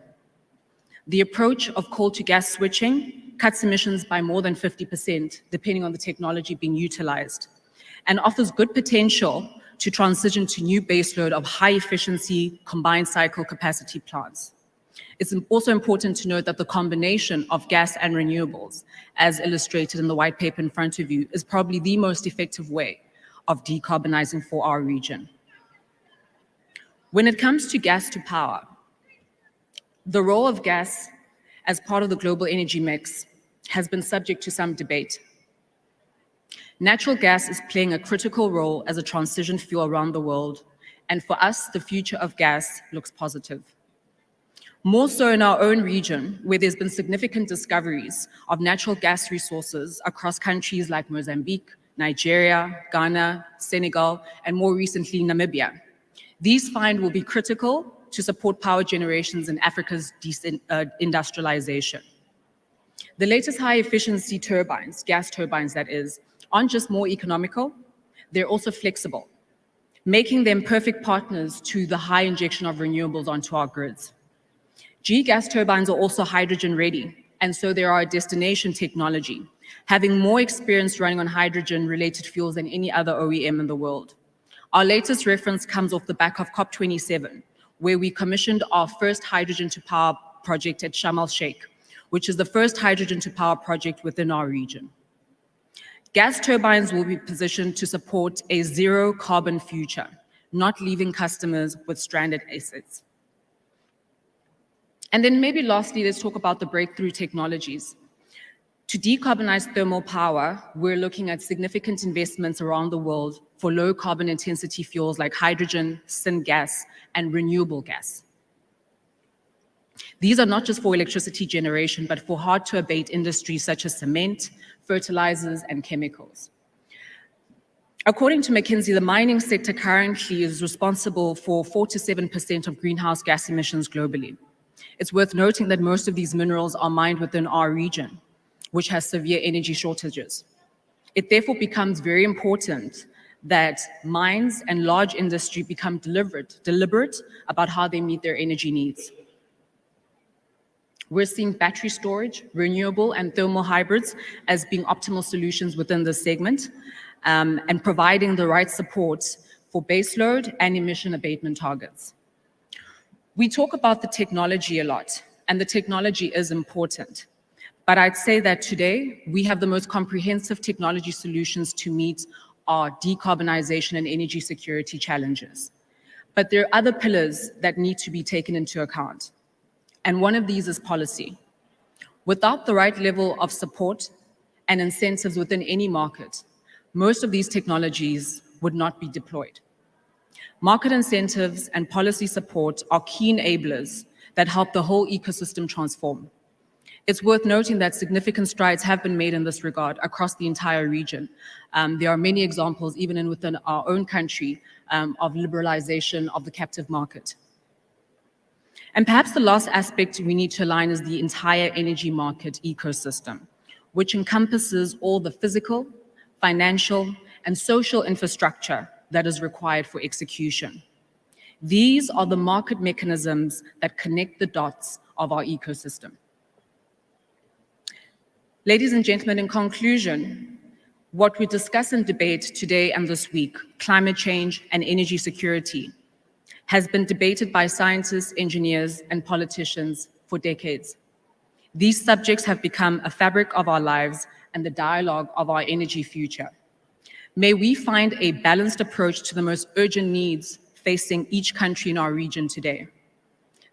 The approach of coal to gas switching cuts emissions by more than 50%, depending on the technology being utilized, and offers good potential to transition to new baseload of high efficiency combined cycle capacity plants. It's also important to note that the combination of gas and renewables, as illustrated in the white paper in front of you, is probably the most effective way of decarbonizing for our region. When it comes to gas to power, the role of gas as part of the global energy mix has been subject to some debate. Natural gas is playing a critical role as a transition fuel around the world, and for us, the future of gas looks positive. More so in our own region, where there's been significant discoveries of natural gas resources across countries like Mozambique, Nigeria, Ghana, Senegal, and more recently, Namibia. These finds will be critical to support power generations in Africa's industrialization. The latest high-efficiency turbines, gas turbines that is, aren't just more economical, they're also flexible, making them perfect partners to the high injection of renewables onto our grids. GE gas turbines are also hydrogen ready, and so they are a destination technology, having more experience running on hydrogen-related fuels than any other OEM in the world. Our latest reference comes off the back of COP27, where we commissioned our first hydrogen-to-power project at Sharm el-Sheikh, which is the first hydrogen-to-power project within our region. Gas turbines will be positioned to support a zero-carbon future, not leaving customers with stranded assets. And then maybe lastly, let's talk about the breakthrough technologies. To decarbonize thermal power, we're looking at significant investments around the world for low carbon intensity fuels like hydrogen, syngas, and renewable gas. These are not just for electricity generation, but for hard-to-abate industries such as cement, fertilizers, and chemicals. According to McKinsey, the mining sector currently is responsible for 4 to 7% of greenhouse gas emissions globally. It's worth noting that most of these minerals are mined within our region, which has severe energy shortages. It therefore becomes very important that mines and large industry become deliberate about how they meet their energy needs. We're seeing battery storage, renewable and thermal hybrids as being optimal solutions within this segment, and providing the right support for baseload and emission abatement targets. We talk about the technology a lot, and the technology is important. But I'd say that today, we have the most comprehensive technology solutions to meet our decarbonization and energy security challenges. But there are other pillars that need to be taken into account. And one of these is policy. Without the right level of support and incentives within any market, most of these technologies would not be deployed. Market incentives and policy support are key enablers that help the whole ecosystem transform. It's worth noting that significant strides have been made in this regard across the entire region. There are many examples, even within our own country, of liberalization of the captive market. And perhaps the last aspect we need to align is the entire energy market ecosystem, which encompasses all the physical, financial, and social infrastructure that is required for execution. These are the market mechanisms that connect the dots of our ecosystem. Ladies and gentlemen, in conclusion, what we discuss and debate today and this week, climate change and energy security, has been debated by scientists, engineers, and politicians for decades. These subjects have become a fabric of our lives and the dialogue of our energy future. May we find a balanced approach to the most urgent needs facing each country in our region today.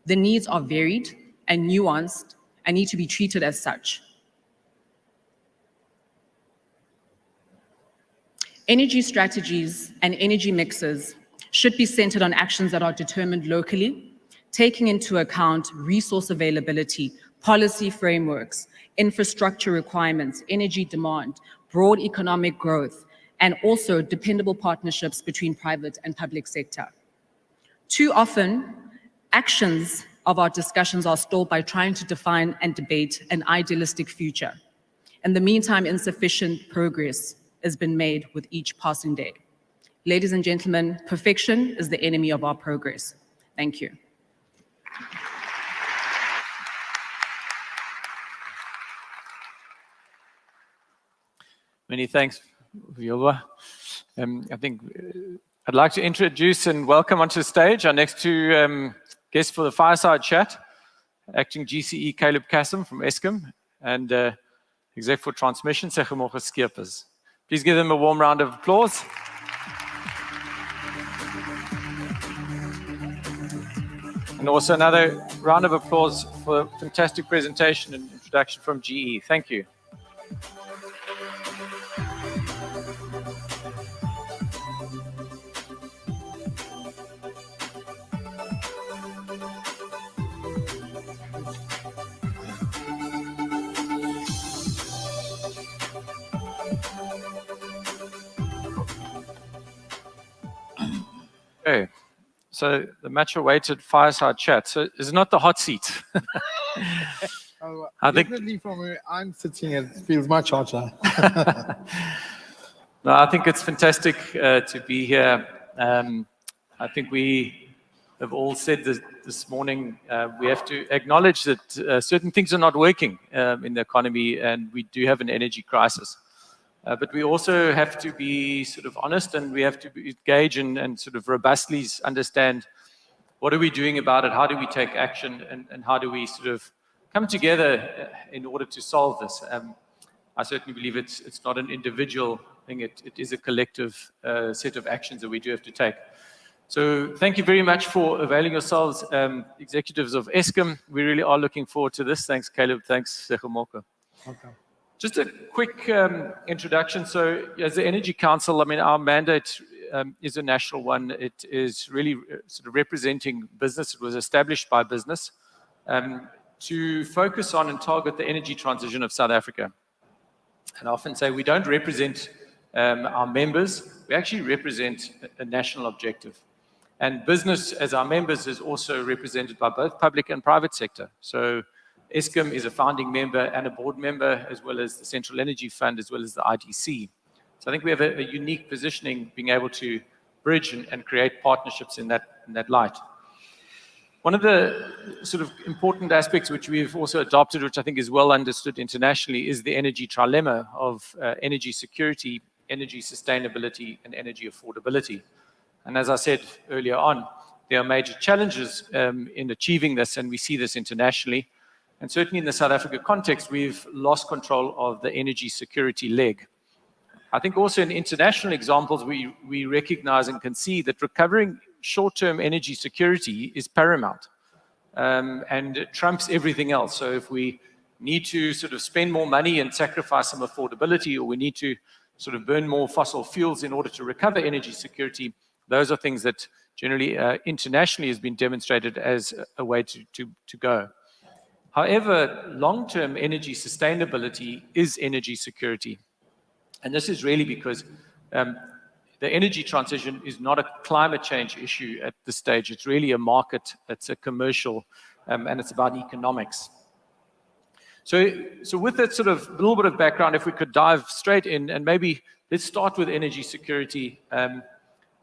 The needs are varied and nuanced and need to be treated as such. Energy strategies and energy mixes should be centered on actions that are determined locally, taking into account resource availability, policy frameworks, infrastructure requirements, energy demand, broad economic growth, and also dependable partnerships between private and public sector. Too often, actions of our discussions are stalled by trying to define and debate an idealistic future. In the meantime, insufficient progress has been made with each passing day. Ladies and gentlemen, perfection is the enemy of our progress. Thank you. Many thanks, Viola. I think I'd like to introduce and welcome onto the stage our next two guests for the fireside chat, Acting GCE Caleb Kassem from Eskom and Exec for Transmission, Segemorge Skeepers. Please give them a warm round of applause. And also another round of applause for a fantastic presentation and introduction from GE. Thank you. Okay, so the much-awaited fireside chat. So it's not the hot seat. I think definitely from where I'm sitting, it feels much hotter. No, I think it's fantastic to be here. I think we have all said this morning, we have to acknowledge that certain things are not working in the economy, and we do have an energy crisis. But we also have to be sort of honest, and we have to engage and sort of robustly understand what are we doing about it, how do we take action, and how do we sort of come together in order to solve this. I certainly believe it's not an individual thing, it is a collective set of actions that we do have to take. So thank you very much for availing yourselves, executives of Eskom. We really are looking forward to this. Thanks, Caleb. Thanks, Segemorge. Okay. Just a quick introduction. So as the Energy Council, I mean, our mandate is a national one. It is really sort of representing business. It was established by business to focus on and target the energy transition of South Africa. And I often say we don't represent our members, we actually represent a national objective. And business, as our members, is also represented by both public and private sector. So Eskom is a founding member and a board member, as well as the Central Energy Fund, as well as the IDC. So I think we have a unique positioning, being able to bridge and create partnerships in that light. One of the sort of important aspects which we've also adopted, which I think is well understood internationally, is the energy trilemma of energy security, energy sustainability, and energy affordability. And as I said earlier on, there are major challenges in achieving this, and we see this internationally. And certainly in the South Africa context, we've lost control of the energy security leg. I think also in international examples, we recognize and can see that recovering short-term energy security is paramount, and it trumps everything else. So if we need to sort of spend more money and sacrifice some affordability, or we need to sort of burn more fossil fuels in order to recover energy security, those are things that generally internationally has been demonstrated as a way to go. However, long-term energy sustainability is energy security. And this is really because the energy transition is not a climate change issue at this stage. It's really a market, it's a commercial, and it's about economics. So with that sort of little bit of background, if we could dive straight in, and maybe let's start with energy security.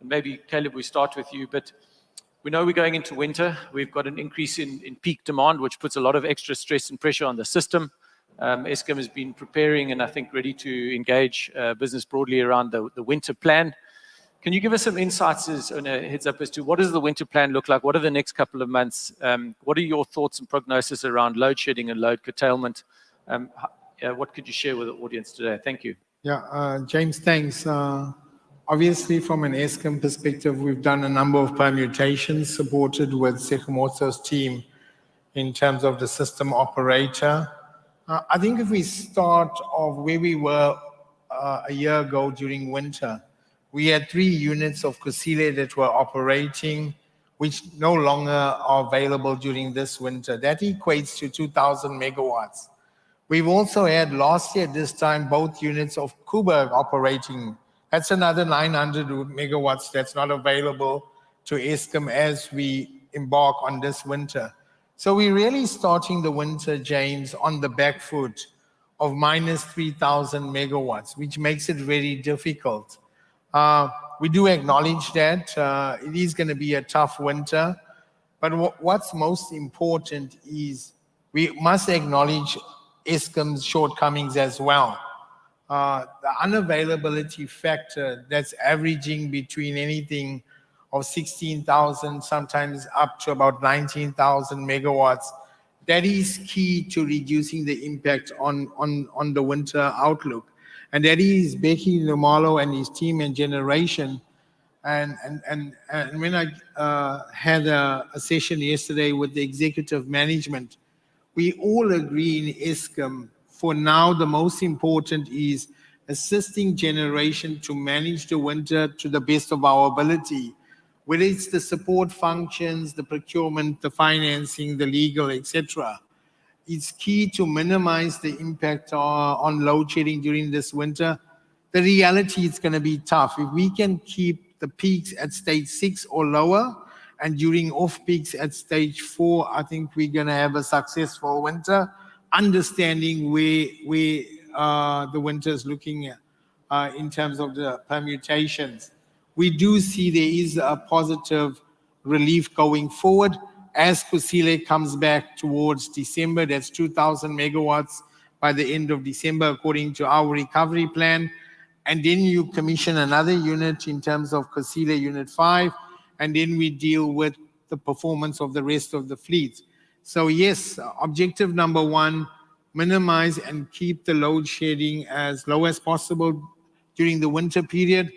Maybe, Caleb, we start with you, but we know we're going into winter. We've got an increase in peak demand, which puts a lot of extra stress and pressure on the system. Eskom has been preparing and I think ready to engage business broadly around the winter plan. Can you give us some insights and a heads up as to what does the winter plan look like? What are the next couple of months? What are your thoughts and prognosis around load shedding and load curtailment? What could you share with the audience today? Thank you. Yeah, James, thanks. Obviously, from an Eskom perspective, we've done a number of permutations supported with Sekhumoto's team in terms of the system operator. I think if we start off where we were a year ago during winter, we had 3 units of Kusile that were operating, which no longer are available during this winter. That equates to 2,000 megawatts. We've also had last year this time both units of Kuberg operating. That's another 900 megawatts that's not available to Eskom as we embark on this winter. So we're really starting the winter, James, on the back foot of minus 3,000 megawatts, which makes it very difficult. We do acknowledge that it is going to be a tough winter, but what's most important is we must acknowledge Eskom's shortcomings as well. The unavailability factor that's averaging between anything of 16,000, sometimes up to about 19,000 megawatts, that is key to reducing the impact on the winter outlook. And that is Becky Nomalo and his team and generation. And when I had a session yesterday with the executive management, we all agree in Eskom, for now, the most important is assisting generation to manage the winter to the best of our ability, whether it's the support functions, the procurement, the financing, the legal, etc. It's key to minimize the impact on load shedding during this winter. The reality is going to be tough. If we can keep the peaks at stage 6 or lower, and during off peaks at stage 4, I think we're going to have a successful winter, understanding where the winter is looking at in terms of the permutations. We do see there is a positive relief going forward as Kusile comes back towards December. That's 2,000 megawatts by the end of December, according to our recovery plan. And then you commission another unit in terms of Kusile Unit 5, and then we deal with the performance of the rest of the fleet. So yes, objective number 1, minimize and keep the load shedding as low as possible during the winter period.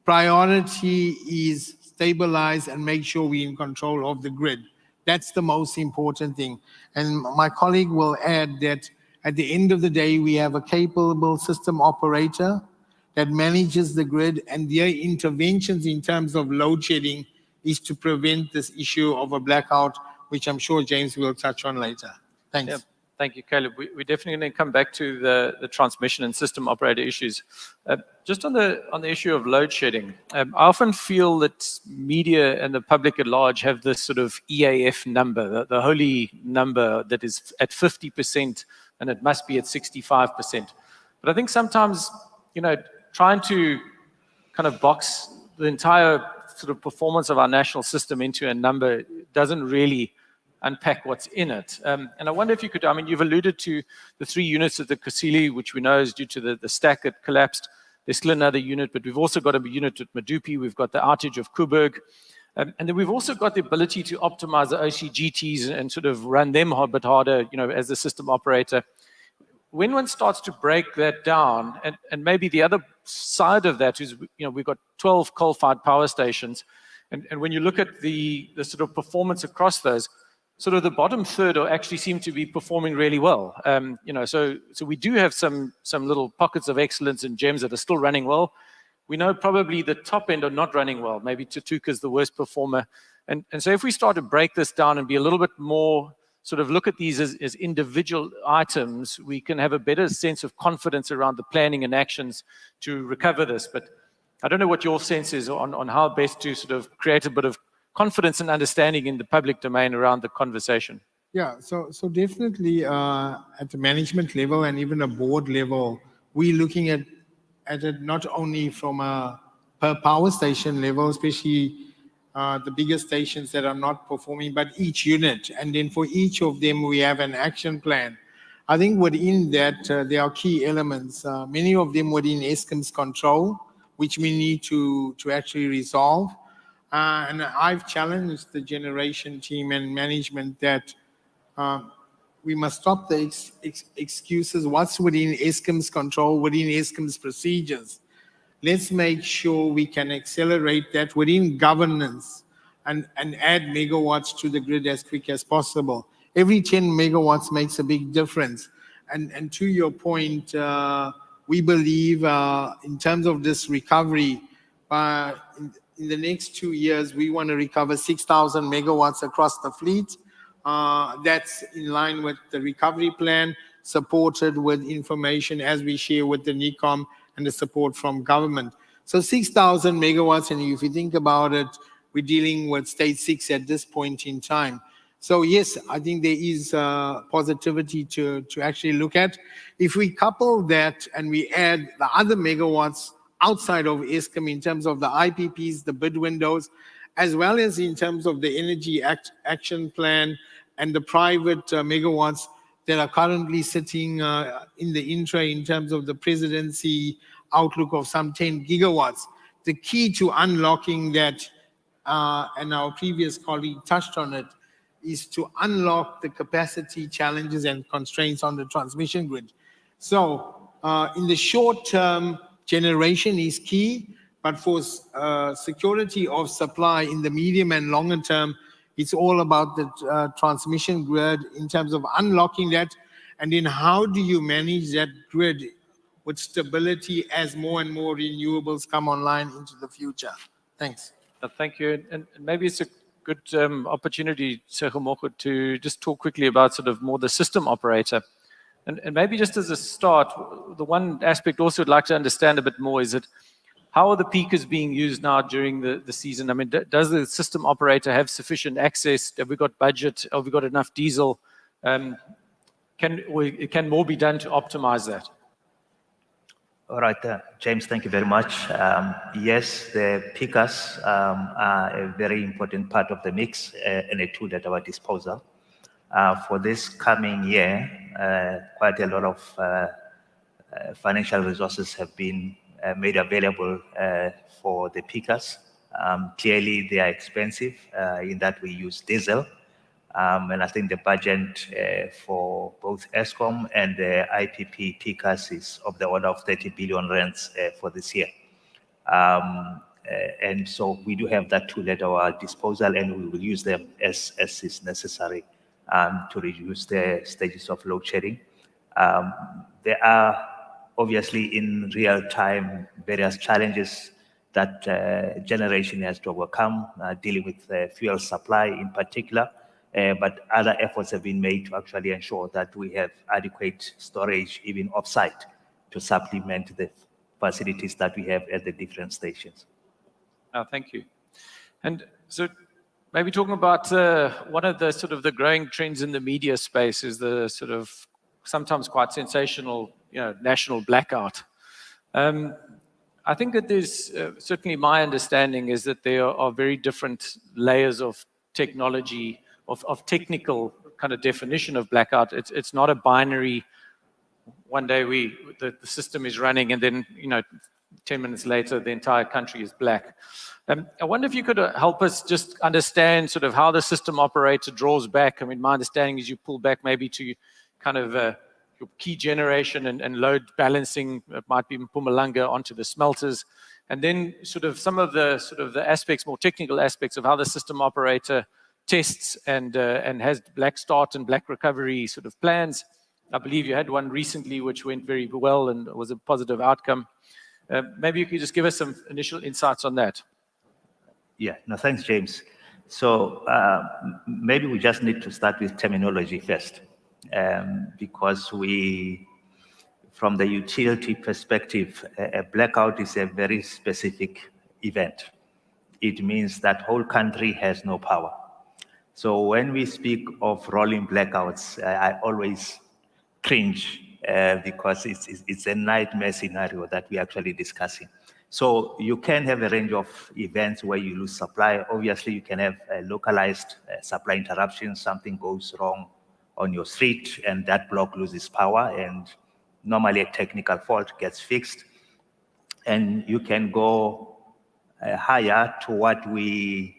Priority is stabilize and make sure we're in control of the grid. That's the most important thing. And my colleague will add that at the end of the day, we have a capable system operator that manages the grid, and their interventions in terms of load shedding is to prevent this issue of a blackout, which I'm sure James will touch on later. Thanks. Thank you, Caleb. We're definitely going to come back to the transmission and system operator issues. Just on the issue of load shedding, I often feel that media and the public at large have this sort of EAF number, the holy number that is at 50% and it must be at 65%. But I think sometimes, trying to kind of box the entire sort of performance of our national system into a number doesn't really unpack what's in it. And I wonder if you could, you've alluded to the 3 units at the Kusile, which we know is due to the stack that collapsed. There's still another unit, but we've also got a unit at Madupi. We've got the outage of Kuburg. And then we've also got the ability to optimize the OCGTs and sort of run them a bit harder, as the system operator. When one starts to break that down, and maybe the other side of that is, we've got 12 coal-fired power stations. And when you look at the sort of performance across those, sort of the bottom third actually seem to be performing really well. So we do have some little pockets of excellence and gems that are still running well. We know probably the top end are not running well. Maybe Tutuka's the worst performer. And so if we start to break this down and be a little bit more, sort of look at these as individual items, we can have a better sense of confidence around the planning and actions to recover this. But I don't know what your sense is on how best to sort of create a bit of confidence and understanding in the public domain around the conversation. Yeah, so definitely at the management level and even a board level, we're looking at it not only from a per power station level, especially the bigger stations that are not performing, but each unit. And then for each of them, we have an action plan. I think within that, there are key elements. Many of them within Eskom's control, which we need to actually resolve. And I've challenged the generation team and management that we must stop the excuses. What's within Eskom's control, within Eskom's procedures? Let's make sure we can accelerate that within governance and add megawatts to the grid as quick as possible. Every 10 megawatts makes a big difference. And to your point, we believe in terms of this recovery, in the next 2 years, we want to recover 6,000 megawatts across the fleet. That's in line with the recovery plan, supported with information as we share with the NECOM and the support from government. So 6,000 megawatts, and if you think about it, we're dealing with stage 6 at this point in time. So yes, I think there is positivity to actually look at. If we couple that and we add the other megawatts outside of Eskom in terms of the IPPs, the bid windows, as well as in terms of the energy action plan and the private megawatts that are currently sitting in the intra in terms of the presidency outlook of some 10 gigawatts. The key to unlocking that, and our previous colleague touched on it, is to unlock the capacity challenges and constraints on the transmission grid. So in the short term, generation is key, but for security of supply in the medium and longer term, it's all about the transmission grid in terms of unlocking that. And then how do you manage that grid with stability as more and more renewables come online into the future? Thanks. Thank you. And maybe it's a good opportunity, Segomoko, to just talk quickly about sort of more the system operator. And maybe just as a start, the one aspect also I'd like to understand a bit more is that how are the peakers being used now during the season? I mean, does the system operator have sufficient access? Have we got budget? Have we got enough diesel? Can more be done to optimize that? All right, James, thank you very much. Yes, the peakers are a very important part of the mix and a tool at our disposal. For this coming year, quite a lot of financial resources have been made available for the peakers. Clearly, they are expensive in that we use diesel. And I think the budget for both Eskom and the IPP peakers is of the order of 30 billion rands for this year. And so we do have that tool at our disposal, and we will use them as is necessary to reduce the stages of load shedding. There are obviously in real time various challenges that generation has to overcome, dealing with fuel supply in particular. but other efforts have been made to actually ensure that we have adequate storage even off-site to supplement the facilities that we have at the different stations. Thank you. And so maybe talking about one of the sort of the growing trends in the media space is the sort of sometimes quite sensational, national blackout. I think that there's certainly my understanding is that there are very different layers of technology, of technical kind of definition of blackout. It's not a binary, one day the system is running and then, 10 minutes later, the entire country is black. I wonder if you could help us just understand sort of how the system operator draws back. I mean, my understanding is you pull back maybe to kind of your key generation and load balancing. It might be Mpumalanga onto the smelters. And then sort of some of the aspects, more technical aspects of how the system operator tests and has black start and black recovery sort of plans. I believe you had one recently which went very well and was a positive outcome. Maybe you could just give us some initial insights on that. Yeah, no, thanks, James. So maybe we just need to start with terminology first, because from the utility perspective, a blackout is a very specific event. It means that whole country has no power. So when we speak of rolling blackouts, I always cringe because it's a nightmare scenario that we're actually discussing. So you can have a range of events where you lose supply. Obviously, you can have a localized supply interruption. Something goes wrong on your street and that block loses power, and normally a technical fault gets fixed. And you can go higher to what we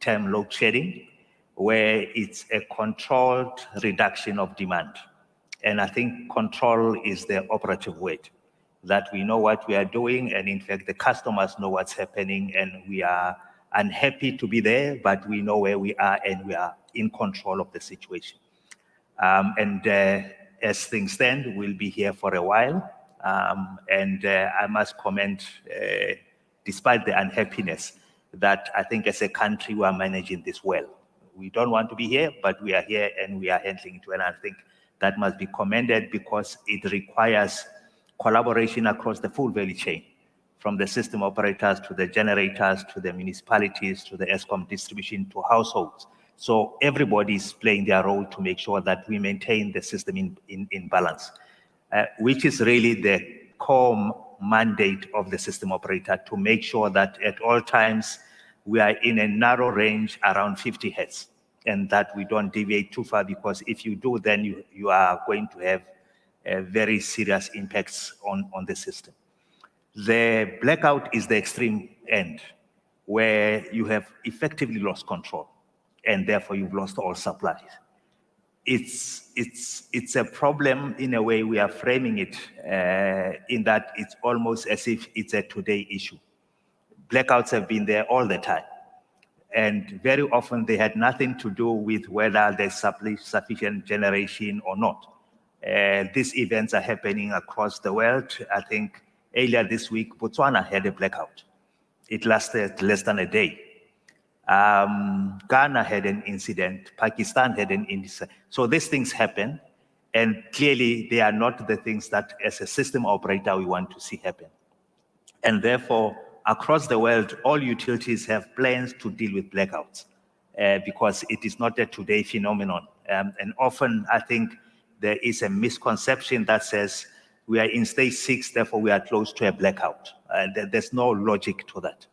term load shedding, where it's a controlled reduction of demand. And I think control is the operative word, that we know what we are doing, and in fact, the customers know what's happening, and we are unhappy to be there, but we know where we are, and we are in control of the situation. As things stand, we'll be here for a while. I must comment, despite the unhappiness, that I think as a country, we are managing this well. We don't want to be here, but we are here and we are handling it well. And I think that must be commended because it requires collaboration across the full value chain, from the system operators to the generators, to the municipalities, to the Eskom distribution, to households. So everybody is playing their role to make sure that we maintain the system in balance, which is really the core mandate of the system operator, to make sure that at all times we are in a narrow range around 50 hertz, and that we don't deviate too far, because if you do, then you are going to have very serious impacts on the system. The blackout is the extreme end, where you have effectively lost control, and therefore you've lost all supplies. It's a problem in a way we are framing it, in that it's almost as if it's a today issue. Blackouts have been there all the time. And very often they had nothing to do with whether there's sufficient generation or not. These events are happening across the world. I think earlier this week, Botswana had a blackout. It lasted less than a day. Ghana had an incident. Pakistan had an incident. So these things happen. And clearly they are not the things that as a system operator we want to see happen. And therefore, across the world, all utilities have plans to deal with blackouts because it is not a today phenomenon. And often, I think there is a misconception that says we are in stage 6, therefore we are close to a blackout. There's no logic to that.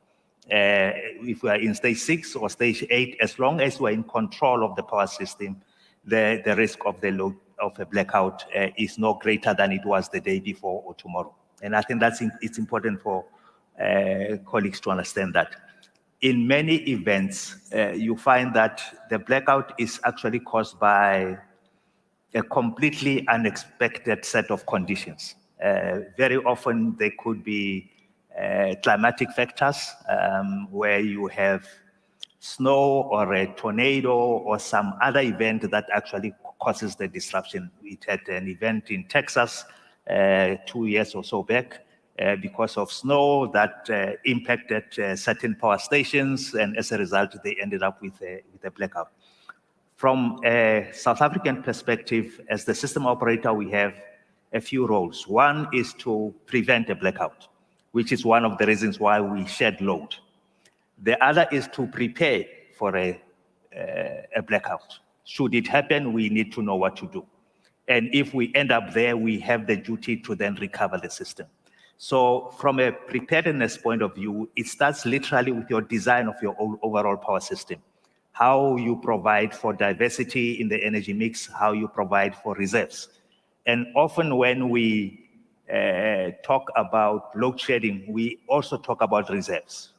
If we are in stage 6 or stage 8, as long as we're in control of the power system, the risk of a blackout is no greater than it was the day before or tomorrow. And I think it's important for colleagues to understand that. In many events, you find that the blackout is actually caused by a completely unexpected set of conditions. Very often they could be climatic factors, where you have snow or a tornado or some other event that actually causes the disruption. We had an event in Texas 2 years or so back, because of snow that impacted certain power stations, and as a result, they ended up with a blackout. From a South African perspective, as the system operator, we have a few roles. One is to prevent a blackout, which is one of the reasons why we shed load. The other is to prepare for a blackout. Should it happen, we need to know what to do. And if we end up there, we have the duty to then recover the system. So from a preparedness point of view, it starts literally with your design of your overall power system. How you provide for diversity in the energy mix, how you provide for reserves. And often when we talk about load shedding, we also talk about reserves.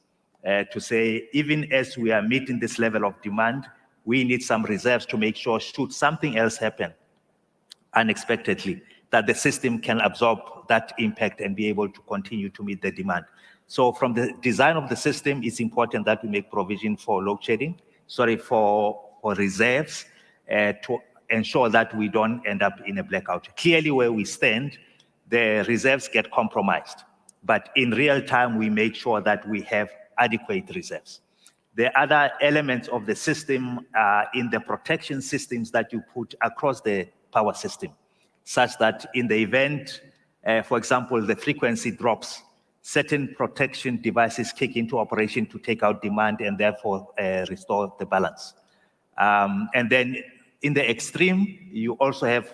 To say, even as we are meeting this level of demand, we need some reserves to make sure should something else happen unexpectedly, that the system can absorb that impact and be able to continue to meet the demand. So from the design of the system, it's important that we make provision for load shedding, for reserves, to ensure that we don't end up in a blackout. Clearly where we stand, the reserves get compromised, but in real time, we make sure that we have adequate reserves. The other elements of the system are in the protection systems that you put across the power system, such that in the event, for example, the frequency drops, certain protection devices kick into operation to take out demand and therefore restore the balance. And then in the extreme, you also have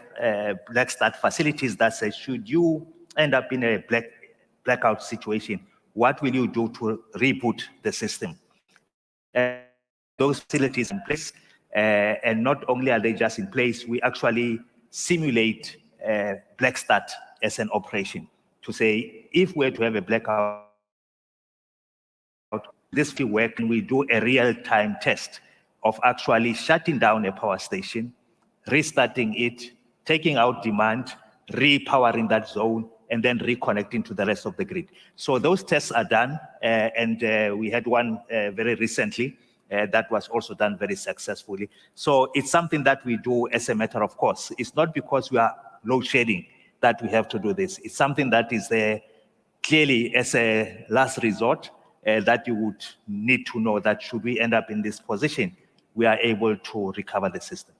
black start facilities that say, should you end up in a blackout situation, what will you do to reboot the system? Those facilities in place, and not only are they just in place, we actually simulate black start as an operation to say, if we're to have a blackout, this will work, and we do a real-time test of actually shutting down a power station, restarting it, taking out demand, repowering that zone, and then reconnecting to the rest of the grid. So those tests are done, and we had one very recently that was also done very successfully. So it's something that we do as a matter of course. It's not because we are load shedding that we have to do this. It's something that is there clearly as a last resort that you would need to know that should we end up in this position, we are able to recover the system.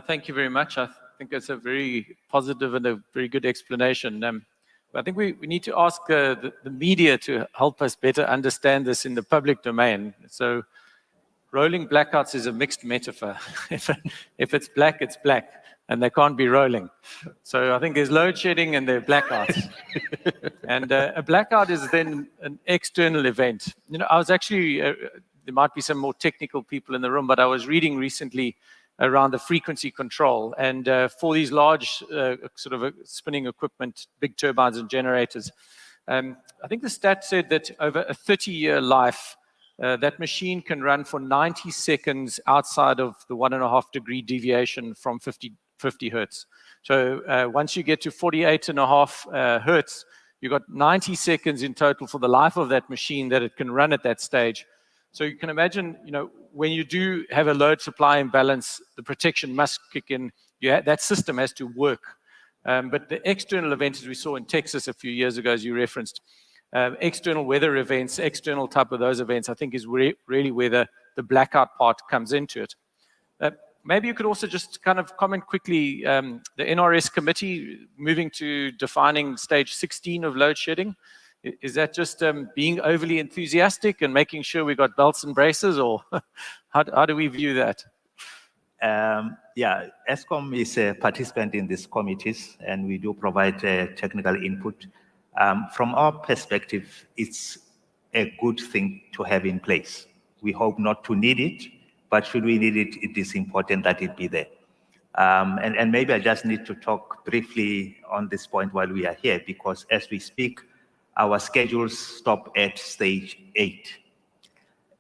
Thank you very much. I think it's a very positive and a very good explanation. I think we need to ask the media to help us better understand this in the public domain. So rolling blackouts is a mixed metaphor. If it's black, it's black, and they can't be rolling. So I think there's load shedding and there are blackouts. And a blackout is then an external event. You know, I was actually, there might be some more technical people in the room, but I was reading recently around the frequency control. And for these large sort of spinning equipment, big turbines and generators, I think the stat said that over a 30-year life, that machine can run for 90 seconds outside of the 1.5 degree deviation from 50 hertz. So once you get to 48.5 hertz, you've got 90 seconds in total for the life of that machine that it can run at that stage. So you can imagine, you know, when you do have a load supply imbalance, the protection must kick in. That system has to work. But the external events, as we saw in Texas a few years ago, as you referenced, external weather events, external type of those events, I think is really where the blackout part comes into it. Maybe you could also just kind of comment quickly, the NRS committee moving to defining stage 16 of load shedding. Is that just being overly enthusiastic and making sure we got belts and braces, or how do we view that? Yeah, Eskom is a participant in these committees, and we do provide technical input. From our perspective, it's a good thing to have in place. We hope not to need it, but should we need it, it is important that it be there. And maybe I just need to talk briefly on this point while we are here, because as we speak, our schedules stop at stage 8.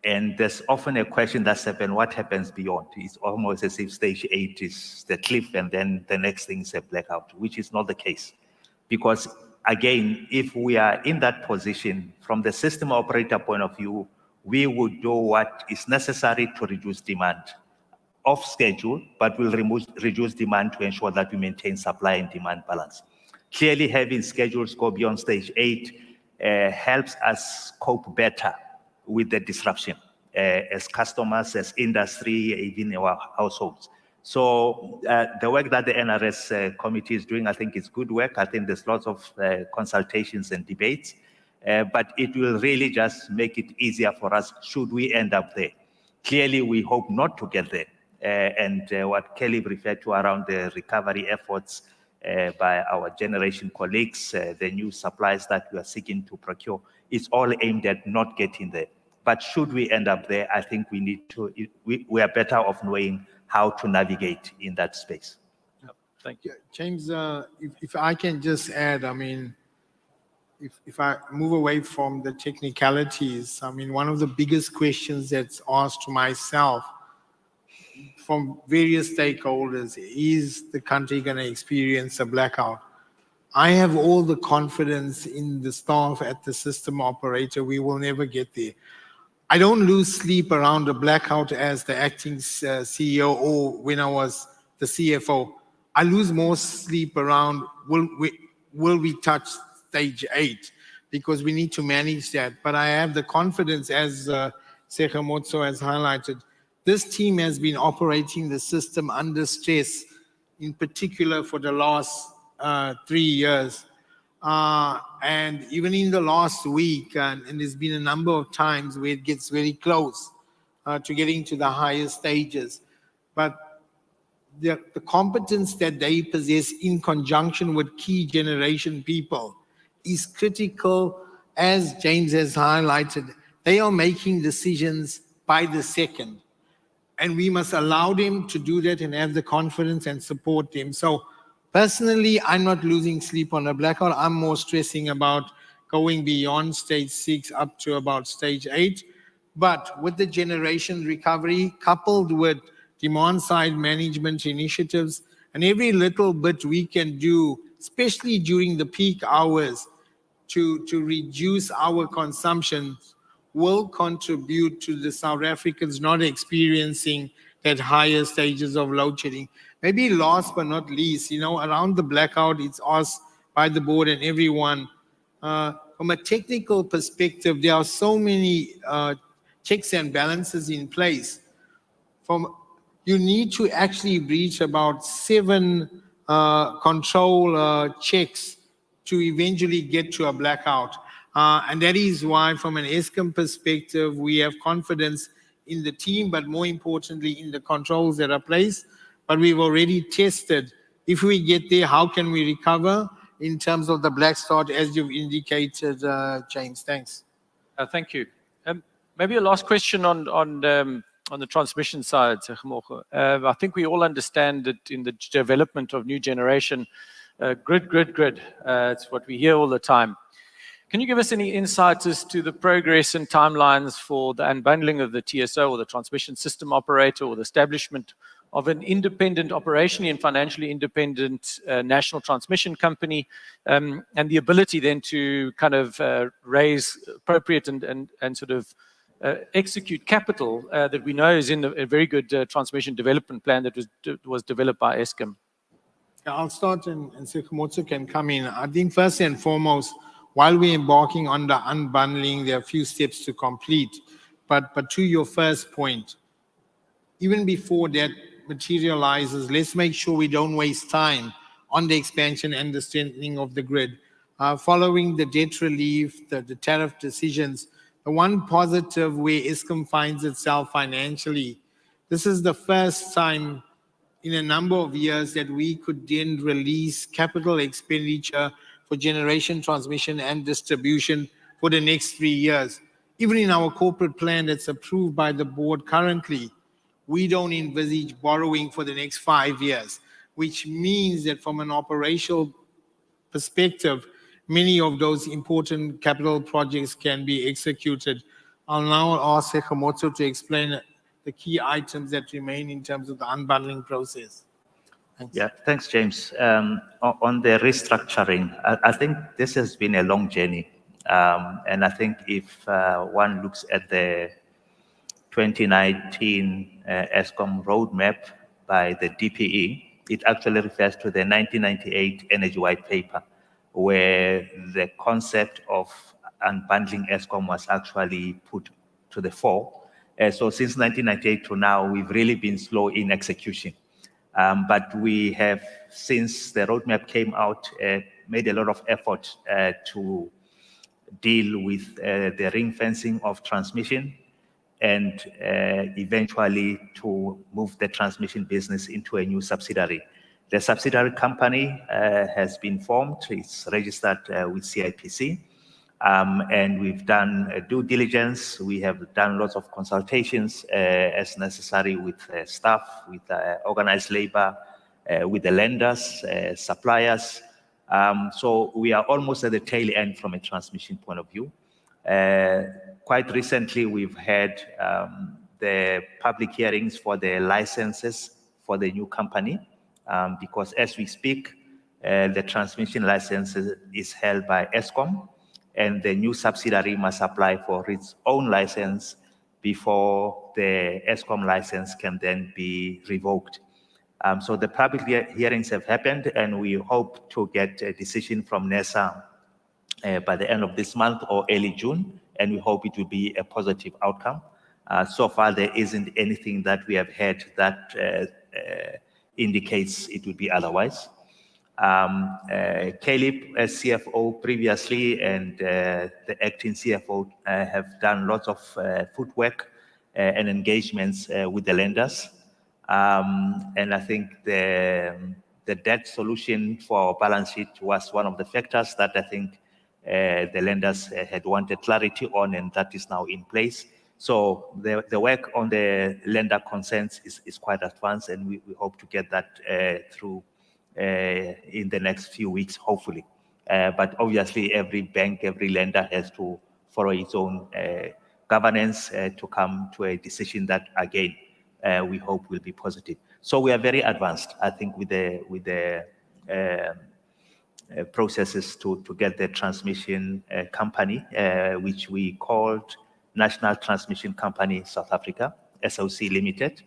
And there's often a question that's happened, what happens beyond? It's almost as if stage 8 is the cliff and then the next thing is a blackout, which is not the case. Because again, if we are in that position, from the system operator point of view, we would do what is necessary to reduce demand off schedule, but we'll reduce demand to ensure that we maintain supply and demand balance. Clearly, having schedules go beyond stage 8 helps us cope better with the disruption. as customers, as industry, even our households. So the work that the NRS committee is doing, I think is good work. I think there's lots of consultations and debates, but it will really just make it easier for us should we end up there. Clearly, we hope not to get there. And what Kelly referred to around the recovery efforts by our generation colleagues, the new supplies that we are seeking to procure, is all aimed at not getting there. But should we end up there, I think we need to, we are better off knowing how to navigate in that space. Thank you. James, if I can just add, I mean, if I move away from the technicalities, I mean, one of the biggest questions that's asked to myself from various stakeholders, is the country going to experience a blackout? I have all the confidence in the staff at the system operator. We will never get there. I don't lose sleep around a blackout as the acting CEO or when I was the CFO. I lose more sleep around will we touch stage 8, because we need to manage that. But I have the confidence, as Sekhamotso has highlighted, this team has been operating the system under stress, in particular for the last 3 years. And even in the last week, and there's been a number of times where it gets very close to getting to the higher stages. But the competence that they possess in conjunction with key generation people is critical. As James has highlighted, they are making decisions by the second. And we must allow them to do that and have the confidence and support them. So personally, I'm not losing sleep on a blackout. I'm more stressing about going beyond stage 6 up to about stage 8. But with the generation recovery, coupled with demand-side management initiatives, and every little bit we can do, especially during the peak hours, to reduce our consumption, will contribute to the South Africans not experiencing that higher stages of load shedding. Maybe last but not least, you know, around the blackout, it's asked by the board and everyone. From a technical perspective, there are so many checks and balances in place. You need to actually reach about 7 control checks to eventually get to a blackout. And that is why, from an Eskom perspective, we have confidence in the team, but more importantly, in the controls that are placed. But we've already tested, if we get there, how can we recover in terms of the black start, as you've indicated, James. Thanks. Thank you. Maybe a last question on the transmission side, Sekhamotso. I think we all understand that in the development of new generation, grid. It's what we hear all the time. Can you give us any insights as to the progress and timelines for the unbundling of the TSO or the transmission system operator, or the establishment of an independent, operationally and financially independent national transmission company, and the ability then to kind of raise appropriate and sort of execute capital that we know is in a very good transmission development plan that was developed by Eskom? I'll start and Sekhamotso can come in. I think first and foremost, while we're embarking on the unbundling, there are a few steps to complete. But to your first point, even before that materializes, let's make sure we don't waste time on the expansion and the strengthening of the grid. Following the debt relief, the tariff decisions, the one positive where Eskom finds itself financially, this is the first time in a number of years that we could then release capital expenditure for generation, transmission, and distribution for the next 3 years. Even in our corporate plan that's approved by the board currently, we don't envisage borrowing for the next 5 years, which means that from an operational perspective, many of those important capital projects can be executed. I'll now ask Sekhamotso to explain the key items that remain in terms of the unbundling process. Thanks. Yeah, thanks, James. On the restructuring, I think this has been a long journey. And I think if one looks at the 2019 Eskom roadmap by the DPE, it actually refers to the 1998 Energy White Paper, where the concept of unbundling Eskom was actually put to the fore. So since 1998 to now, we've really been slow in execution. But we have, since the roadmap came out, made a lot of effort to deal with the ring fencing of transmission and eventually to move the transmission business into a new subsidiary. The subsidiary company has been formed. It's registered with CIPC. And we've done due diligence. We have done lots of consultations as necessary with staff, with organized labor, with the lenders, suppliers. So we are almost at the tail end from a transmission point of view. Quite recently, we've had the public hearings for the licenses for the new company, because as we speak, the transmission license is held by Eskom, and the new subsidiary must apply for its own license before the Eskom license can then be revoked. So the public hearings have happened, and we hope to get a decision from NESA by the end of this month or early June, and we hope it will be a positive outcome. So far, there isn't anything that we have heard that indicates it will be otherwise. Caleb, as CFO previously, and the acting CFO have done lots of footwork and engagements with the lenders. And I think the debt solution for our balance sheet was one of the factors that I think the lenders had wanted clarity on, and that is now in place. So the work on the lender consents is quite advanced, and we hope to get that through in the next few weeks, hopefully. But obviously, every bank, every lender has to follow its own governance to come to a decision that, again, we hope will be positive. So we are very advanced, I think, with the processes to get the transmission company, which we called National Transmission Company South Africa, SOC Limited,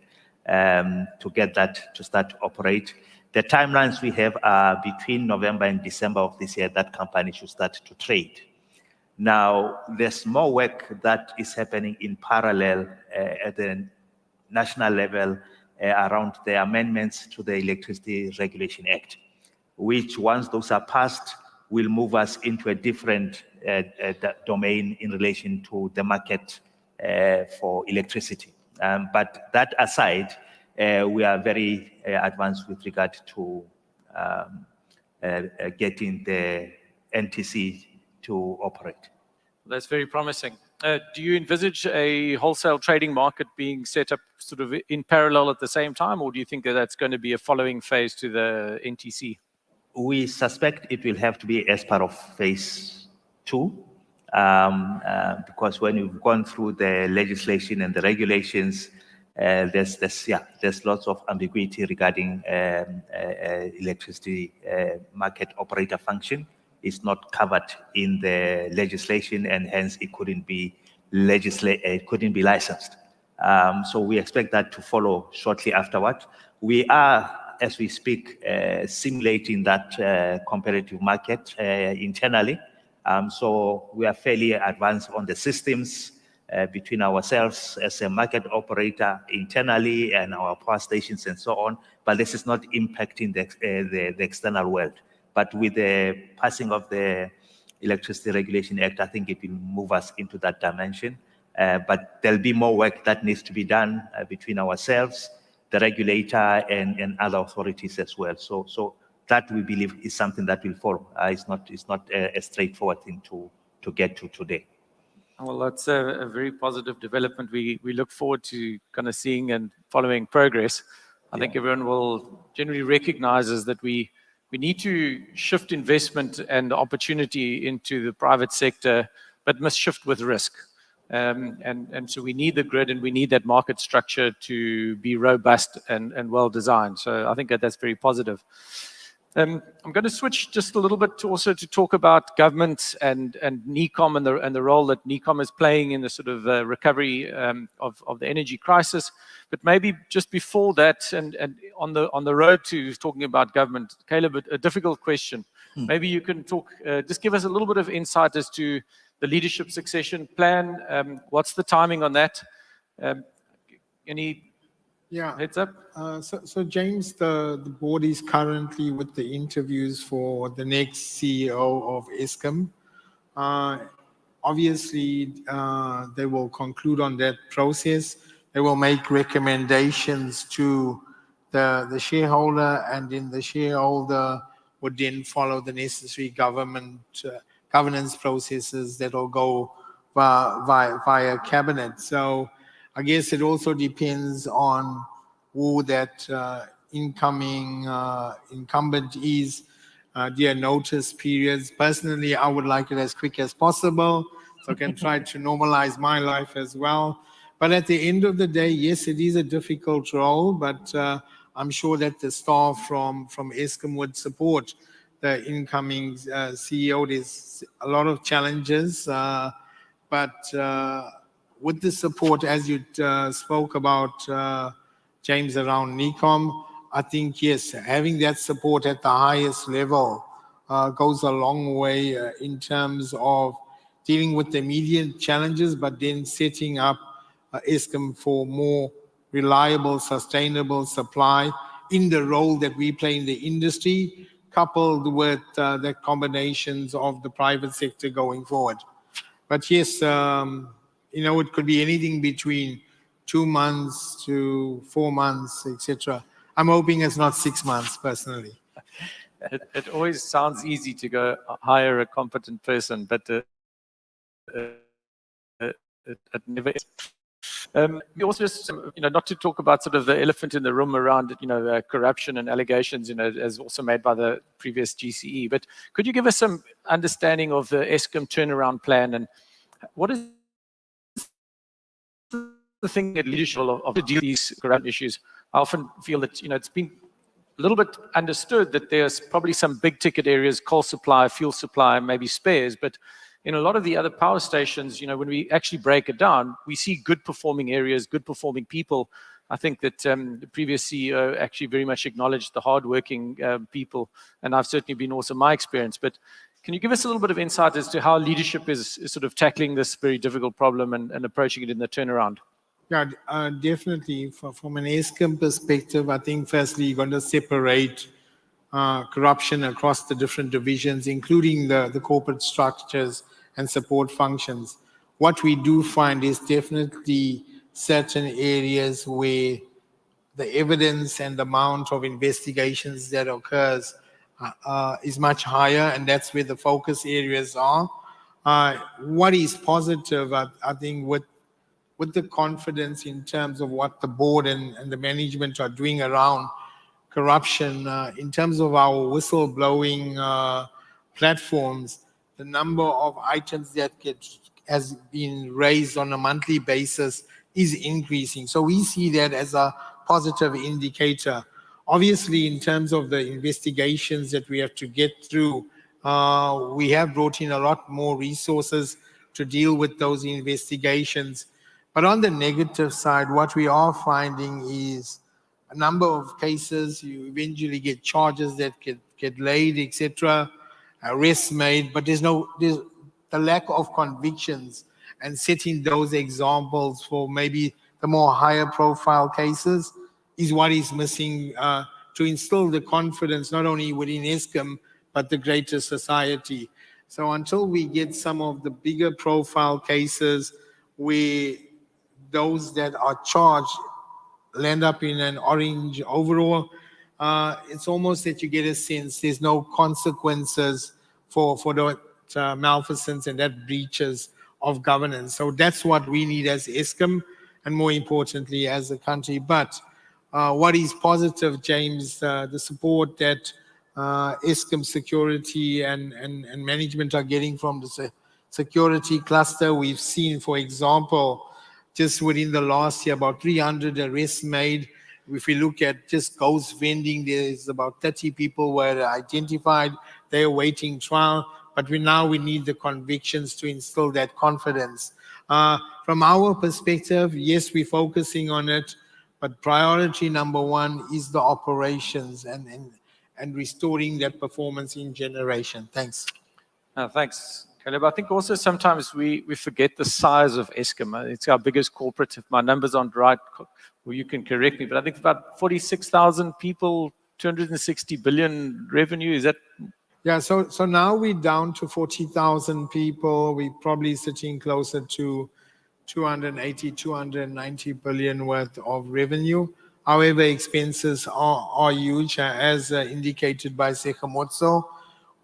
to get that to start to operate. The timelines we have are between November and December of this year, that company should start to trade. Now, there's more work that is happening in parallel at the national level around the amendments to the Electricity Regulation Act, which, once those are passed, will move us into a different domain in relation to the market for electricity. But that aside, we are very advanced with regard to getting the NTC to operate. That's very promising. Do you envisage a wholesale trading market being set up sort of in parallel at the same time, or do you think that that's going to be a following phase to the NTC? We suspect it will have to be as part of phase 2, because when you've gone through the legislation and the regulations, there's lots of ambiguity regarding electricity market operator function. It's not covered in the legislation, and hence it couldn't be licensed. So we expect that to follow shortly afterward. We are, as we speak, simulating that competitive market internally. So we are fairly advanced on the systems between ourselves as a market operator internally and our power stations and so on. But this is not impacting the external world. But with the passing of the Electricity Regulation Act, I think it will move us into that dimension. But there'll be more work that needs to be done between ourselves, the regulator, and other authorities as well. So that, we believe, is something that will follow. It's not a straightforward thing to get to today. Well, that's a very positive development. We look forward to kind of seeing and following progress. I think everyone will generally recognizes that we need to shift investment and opportunity into the private sector, but must shift with risk. And so we need the grid, and we need that market structure to be robust and well designed. So I think that's very positive. I'm going to switch just a little bit to also to talk about government and NECOM and the role that NECOM is playing in the sort of recovery of the energy crisis. But maybe just before that, and on the road to talking about government, Caleb, a difficult question. Maybe you can talk, just give us a little bit of insight as to the leadership succession plan. What's the timing on that? Any Yeah. heads up? So James, the board is currently with the interviews for the next CEO of Eskom. Obviously, they will conclude on that process. They will make recommendations to the shareholder, and then the shareholder would then follow the necessary governance processes that will go via cabinet. So I guess it also depends on who that incoming incumbent is, their notice periods. Personally, I would like it as quick as possible, so I can try to normalize my life as well. But at the end of the day, yes, it is a difficult role, but I'm sure that the staff from Eskom would support the incoming CEO. There's a lot of challenges, but with the support, as you spoke about, James, around NECOM, I think, yes, having that support at the highest level goes a long way in terms of dealing with the immediate challenges, but then setting up Eskom for more reliable, sustainable supply in the role that we play in the industry, coupled with the combinations of the private sector going forward. But yes, it could be anything between 2 months to 4 months, etc. I'm hoping it's not 6 months, personally. It always sounds easy to go hire a competent person, but it never is. We also just, not to talk about sort of the elephant in the room around, corruption and allegations, as also made by the previous GCE. But could you give us some understanding of the Eskom turnaround plan, and what is the thing at leadership of to deal with these corruption issues? I often feel that, it's been a little bit understood that there's probably some big ticket areas, coal supply, fuel supply, maybe spares, but in a lot of the other power stations, when we actually break it down, we see good performing areas, good performing people. I think that the previous CEO actually very much acknowledged the hardworking people, and I've certainly been also my experience. But can you give us a little bit of insight as to how leadership is sort of tackling this very difficult problem and approaching it in the turnaround? Yeah, definitely. From an Eskom perspective, I think firstly you're going to separate corruption across the different divisions, including the corporate structures and support functions. What we do find is definitely certain areas where the evidence and the amount of investigations that occurs is much higher, and that's where the focus areas are. What is positive, I think, with the confidence in terms of what the board and the management are doing around corruption, in terms of our whistleblowing platforms, the number of items that has been raised on a monthly basis is increasing. So we see that as a positive indicator. Obviously, in terms of the investigations that we have to get through, we have brought in a lot more resources to deal with those investigations. But on the negative side, what we are finding is a number of cases, you eventually get charges that get laid, etc., arrests made, but there's the lack of convictions, and setting those examples for maybe the more higher profile cases is what is missing to instill the confidence not only within Eskom, but the greater society. So until we get some of the bigger profile cases where those that are charged land up in an orange overall, it's almost that you get a sense there's no consequences for the malfeasance and that breaches of governance. So that's what we need as Eskom, and more importantly as a country. But what is positive, James, the support that Eskom security and management are getting from the security cluster. We've seen, for example, just within the last year, about 300 arrests made. If we look at just ghost vending, there's about 30 people were identified. They're awaiting trial, but we need the convictions to instill that confidence. From our perspective, yes, we're focusing on it, but priority number one is the operations and restoring that performance in generation. Thanks. Thanks, Caleb, I think also sometimes we forget the size of Eskom. It's our biggest corporate. If my numbers aren't right, well, you can correct me, but I think about 46,000 people, 260 billion revenue. Is that? Yeah, so now we're down to 40,000 people. We're probably sitting closer to 280, 290 billion worth of revenue. However, expenses are huge, as indicated by Sekhamotso.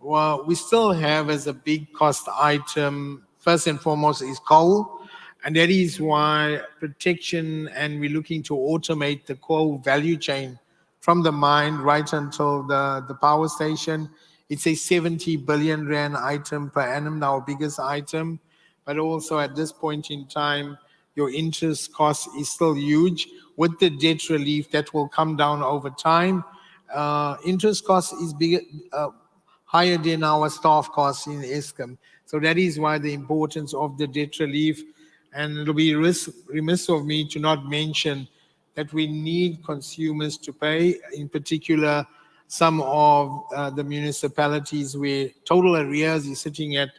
Well, we still have as a big cost item, first and foremost, is coal. And that is why protection, and we're looking to automate the coal value chain from the mine right until the power station. It's a 70 billion rand item per annum, our biggest item. But also at this point in time, your interest cost is still huge. With the debt relief, that will come down over time. Interest cost is bigger, higher than our staff costs in Eskom. So that is why the importance of the debt relief. And it'll be remiss of me to not mention that we need consumers to pay, in particular, some of the municipalities where total arrears is sitting at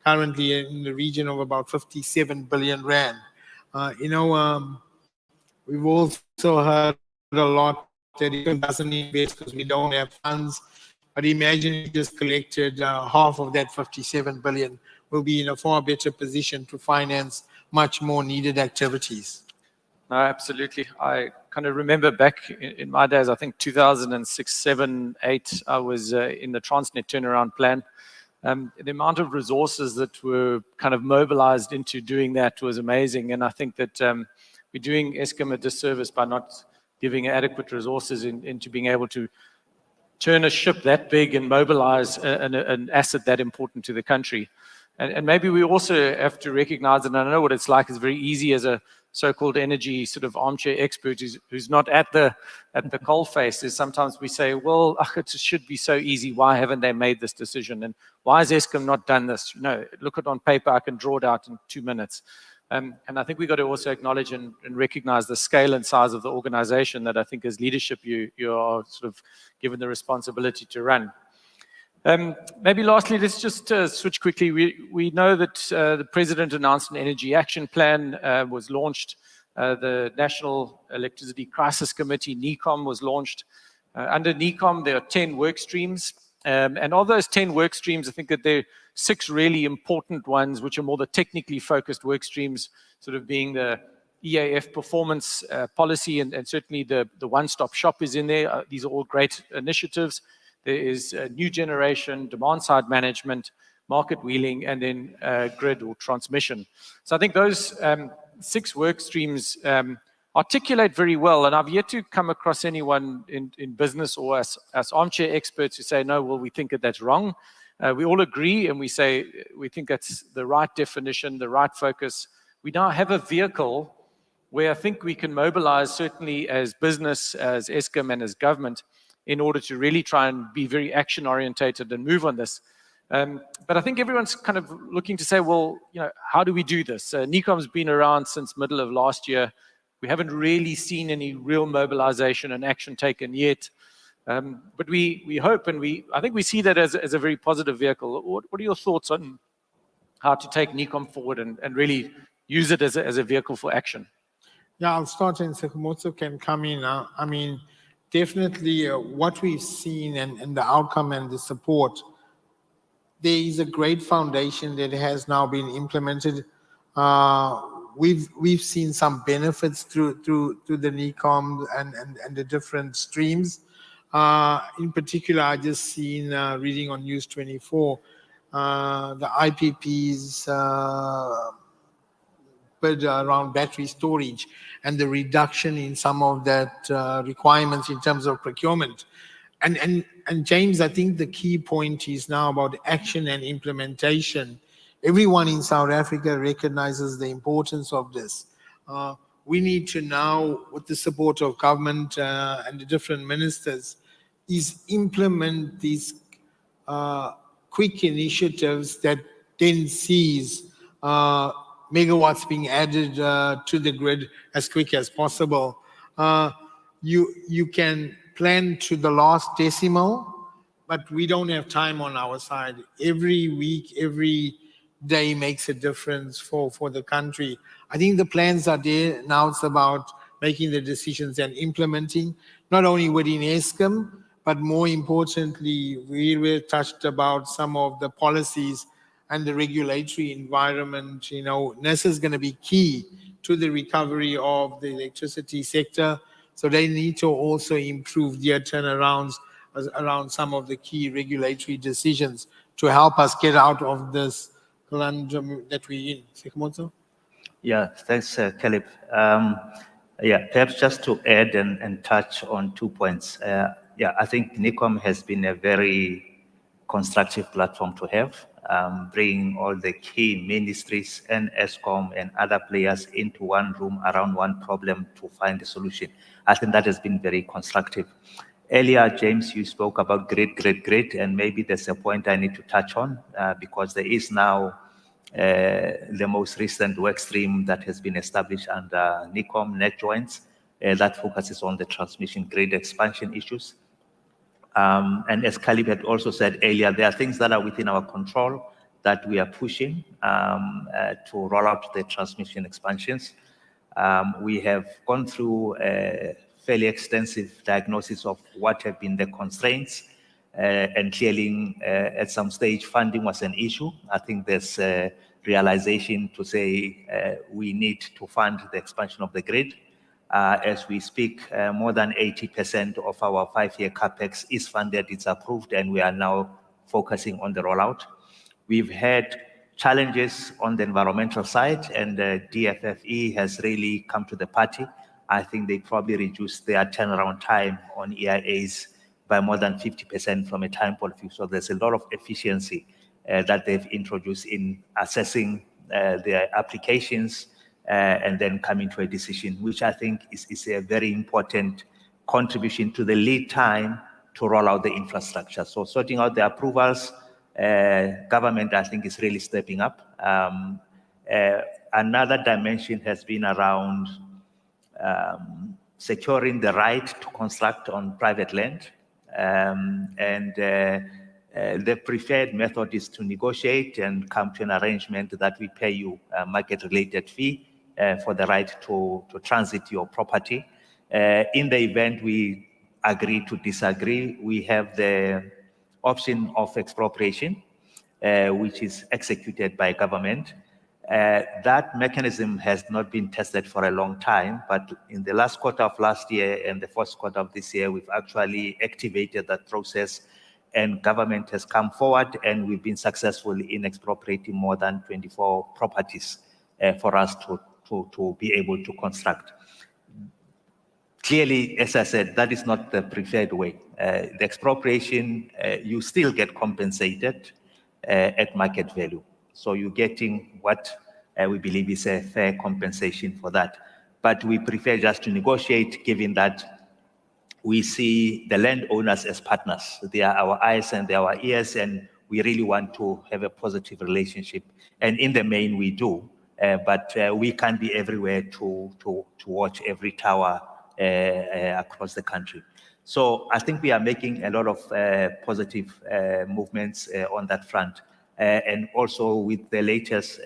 currently in the region of about 57 billion rand. We've also heard a lot that it doesn't invest because we don't have funds. But imagine if you just collected half of that 57 billion, we'll be in a far better position to finance much more needed activities. No, absolutely. I kind of remember back in my days, I think 2006, 7, 8, I was in the Transnet turnaround plan. The amount of resources that were kind of mobilized into doing that was amazing. And I think that we're doing Eskom a disservice by not giving adequate resources into being able to turn a ship that big and mobilize an asset that important to the country. And maybe we also have to recognize, and I know what it's like, it's very easy as a so-called energy sort of armchair expert who's not at the coalface, is sometimes we say, well, it should be so easy. Why haven't they made this decision? And why has Eskom not done this? No, look at it on paper, I can draw it out in 2 minutes. And I think we've got to also acknowledge and recognize the scale and size of the organization that I think as leadership you are sort of given the responsibility to run. Maybe lastly, let's just switch quickly. We know that the President announced an energy action plan, was launched. The National Electricity Crisis Committee, NECOM, was launched. Under NECOM, there are 10 work streams. And of those 10 work streams, I think that there are 6 really important ones, which are more the technically focused work streams, sort of being the EAF performance policy, and certainly the one-stop shop is in there. These are all great initiatives. There is new generation, demand-side management, market wheeling, and then grid or transmission. So I think those 6 work streams articulate very well, and I've yet to come across anyone in business or as armchair experts who say, no, well, we think that that's wrong. We all agree, and we say we think that's the right definition, the right focus. We now have a vehicle where I think we can mobilize, certainly as business, as Eskom, and as government, in order to really try and be very action-orientated and move on this. But I think everyone's kind of looking to say, well, how do we do this? NECOM's been around since middle of last year. We haven't really seen any real mobilization and action taken yet. But we hope, and I think we see that as a very positive vehicle. What are your thoughts on how to take NECOM forward and really use it as a vehicle for action? Yeah, I'll start, and Sekhamotso can come in now. I mean, definitely what we've seen and the outcome and the support, there is a great foundation that has now been implemented. We've seen some benefits through the NECOM and the different streams. In particular, I just seen reading on News 24, the IPP's bid around battery storage and the reduction in some of that requirements in terms of procurement. And James, I think the key point is now about action and implementation. Everyone in South Africa recognizes the importance of this. We need to now, with the support of government and the different ministers, is implement these quick initiatives that then sees megawatts being added to the grid as quick as possible. You can plan to the last decimal, but we don't have time on our side. Every week, every day makes a difference for the country. I think the plans are there. Now it's about making the decisions and implementing, not only within Eskom, but more importantly, we were touched about some of the policies and the regulatory environment. You know, NERSA is going to be key to the recovery of the electricity sector. So they need to also improve their turnarounds around some of the key regulatory decisions to help us get out of this conundrum that we're in. Sekhmoto? Yeah, thanks, Caleb. Yeah, perhaps just to add and touch on 2 points. Yeah, I think NICOM has been a very constructive platform to have, bringing all the key ministries and Eskom and other players into one room around one problem to find a solution. I think that has been very constructive. Earlier, James, you spoke about grid, and maybe there's a point I need to touch on because there is now the most recent work stream that has been established under NICOM net joints that focuses on the transmission grid expansion issues. And as Caleb had also said earlier, there are things that are within our control that we are pushing to roll out the transmission expansions. We have gone through a fairly extensive diagnosis of what have been the constraints, and clearly at some stage funding was an issue. I think there's a realization to say we need to fund the expansion of the grid. As we speak, more than 80% of our 5-year capex is funded, it's approved, and we are now focusing on the rollout. We've had challenges on the environmental side, and the DFFE has really come to the party. I think they probably reduced their turnaround time on EIAs by more than 50% from a time point of view. So there's a lot of efficiency that they've introduced in assessing their applications and then coming to a decision, which I think is a very important contribution to the lead time to roll out the infrastructure. So sorting out the approvals, government, I think, is really stepping up. Another dimension has been around securing the right to construct on private land. The preferred method is to negotiate and come to an arrangement that we pay you a market-related fee for the right to transit your property. In the event we agree to disagree, we have the option of expropriation, which is executed by government. That mechanism has not been tested for a long time, but in the last quarter of last year and the first quarter of this year, we've actually activated that process, and government has come forward, and we've been successful in expropriating more than 24 properties for us to be able to construct. Clearly, as I said, that is not the preferred way. The expropriation, you still get compensated at market value. So you're getting what we believe is a fair compensation for that. But we prefer just to negotiate, given that we see the landowners as partners. They are our eyes and they are our ears, and we really want to have a positive relationship. And in the main, we do. But we can't be everywhere to watch every tower across the country. So I think we are making a lot of positive movements on that front. And also with the latest